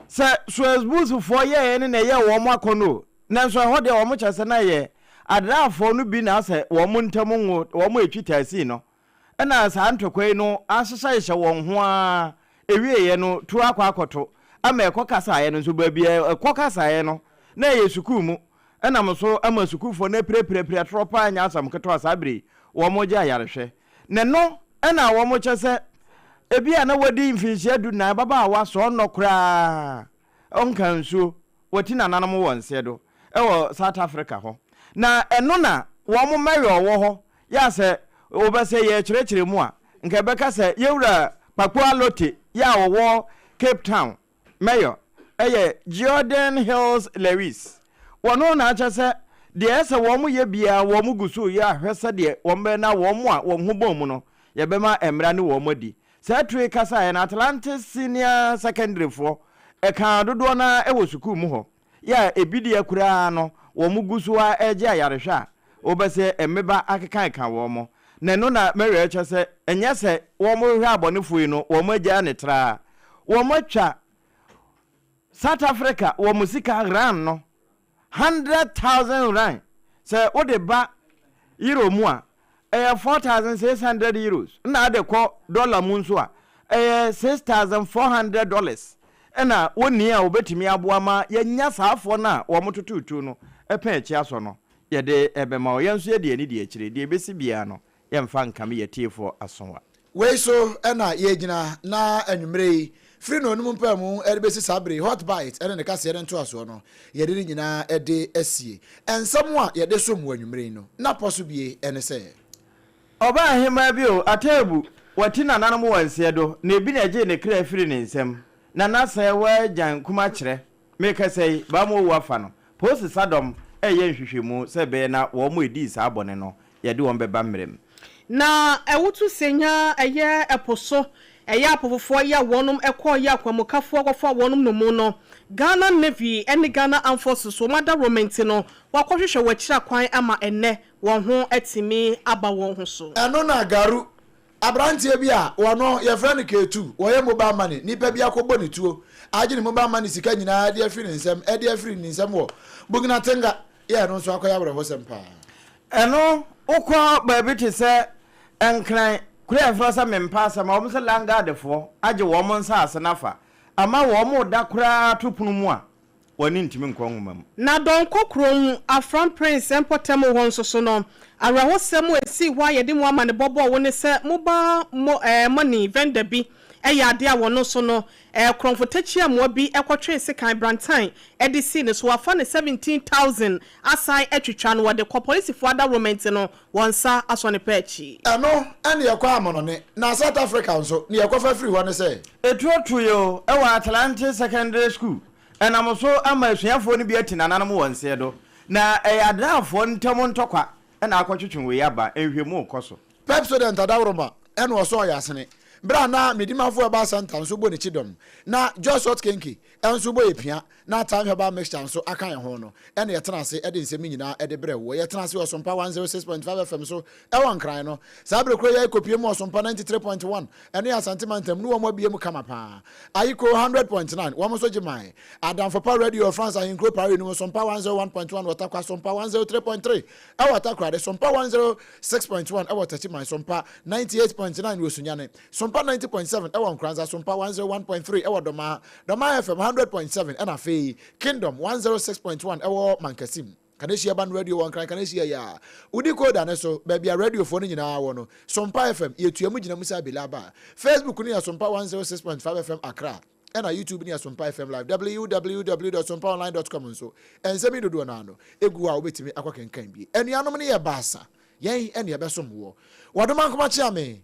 se Swesbus fo ye ne ye wo mo akono na so ho de wo mo chase na ye adrafo no bi na se wo mo ntamu ngo wo mo etwitasi no na sa ntokwe no asesa ye won ho a ewieye no tu akwakoto ama ekokasa ye no so ba bia ekokasa ye no na ye sukuu mu na mso ama sukufo na pre tropa anya asam keto asabre wo mo gya yarehwe ne no na wo mo chese ebia na wadi mfinhia du na baba wa so nnokra onkansu wati na nanam wonse do ewo South Africa ho na eno na wo mo mayo wo ho ya se obese ye kyerɛkyerɛ mu a nke beka se yewura Papua Lotte ya wo Cape Town mayor Jordan Hills Lewis wono na acha se de ese wo mo ye bia wo mo gusu ya hwese de wo mbe na wo mo a wo ho bom no ye be ma emra ne wo modi se tue kasa ye na Atlantic Senior Secondary fo e kan dodo na e wo suku mu ho ya ebidi akura no wo mo gusu a eje ayarehwe a obese emeba akekan kan wo mo na no na Mary acha se enye se wo mo hwe abonefo yi no wo mo agya ne tra wo mo twa South Africa wo musika ran no 100,000 rand say what the ba euro mu a 4,600 euros na ade ko dollar mu nso a $6,400 na woni a obetimi aboa ma yenya saafo na wo mototutu no epa echi aso no ye de ebema o yenso ye de ani de akire de ebesi bia no ye mfa nkame ye tiefo asonwa we so na ye gina na anwumrei free no num pa mu erbesi sabre hot bite ene ne kase ere nto aso no ye de nyina ede asie ensam a ye de so mu anwumrei no na poso bie ene se oba ahema bi o atebu wati na nanam wanse do na ebi na eje ne kra free ne nsam na nasa wa jan kuma kire me ka sei ba mo wafa no post sadom eye nhwehwemu se be na wo mo edi sa abone no ye de won be ba mrem na ewutu senya eye eposo eye apofofo ya wonum ekọ ya kwamukafo akọfo wonum no mu no Ghana Navy ene Ghana Armed Forces so mada romenti no wakọhwehwe wachira kwan ama enne won ho etimi aba won ho so eno na garu abrantie bia wono ye friend K2 wo ye mobile money nipa bia kọbọ ne tuo agye mobile money sika nyina de afiri nsem e de afiri nsem wo bugina tenga ye no so akoya bro sempa eno ukọ ba bi te se enkran kure afrosa mempasa ma omse langa defo age wo mo nsa asenafa ama wo mo da kura topunu mu a woni ntimi nkonwomam na don kokrom afran prince empotem won so no arawosem esi hwa ye de mu ama ne bobo woni se moba money vendor bi ade a wono so no kromfotachia mo bi ekotwe sekan brantan edisi ne so afa ne 17,000 asai etwetwa no de ko police for other romance no wonsa aso ne pechi eno ene yakwa amono ne na South Africa nso ne yakwa fa free one say etuotu yo ewa Atlantic Secondary School enamoso ama asuafo ne bi atina nanam wonse do na adrafo ntamo ntokwa ena akotwetwe we yaba ehwemu koso Pepsodent adawroma ene oso yasene bra na medimafo eba santa nso bo ne chidom na just hot kenki enso bo epia na time herbal mixture so aka ye ho no ene ye tena ase ede nsemi nyina ede bre wo ye tena ase Osompa 106.5 FM so e wan kran no sa bre kro ye kopie mu Osompa 93.1 ene Asante Mantam no wo bie mu kama pa ayiko 100.9 wo mo so giman Adam for Power Radio France ahinkro Power no Osompa 101.1 watakwa Osompa 103.3 e watakwa de Osompa 106.1 e watachi man Osompa 98.9 wo sunyane Osompa 90.7 e wan kranza Osompa 101.3 e wodoma FM 100.7 and a fee Kingdom 106.1 ewo Mankasim Kaneshi Ban Radio one cran Kaneshi ya Udi code aneso baby a radio phone nyina wo no Sompa FM yetuamu gina musa bilaba Facebook ni Sompa 106.5 FM Accra and a YouTube ni Sompa FM live www.sompaonline.com so and semi do na no egu a obetimi akwakenkan bi enuanom ne ye basa yen ene ye besom wo wadoma nkoma chia me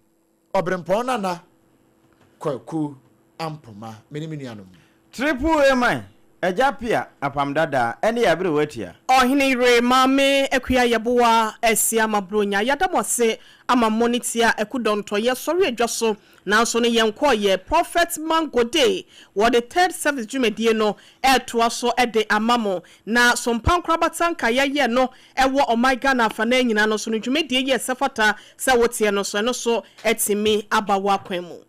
obrempon na kwaku ampoma meniminuanom Triple Amen Ejapia apam dada ene yabre watia Oheneyere mame ekuya yeboa esia mabronya yadamose ama monitia ekudonto ye sori adwaso nanso ne yenko ye Prophet Mangode wo the third service dwumadie no etoa so ede amamo na sompankrabatanka ye no ewo omaiga na afana nyina no so no dwumadie ye sefata se wotie no so etimi abawa kwemu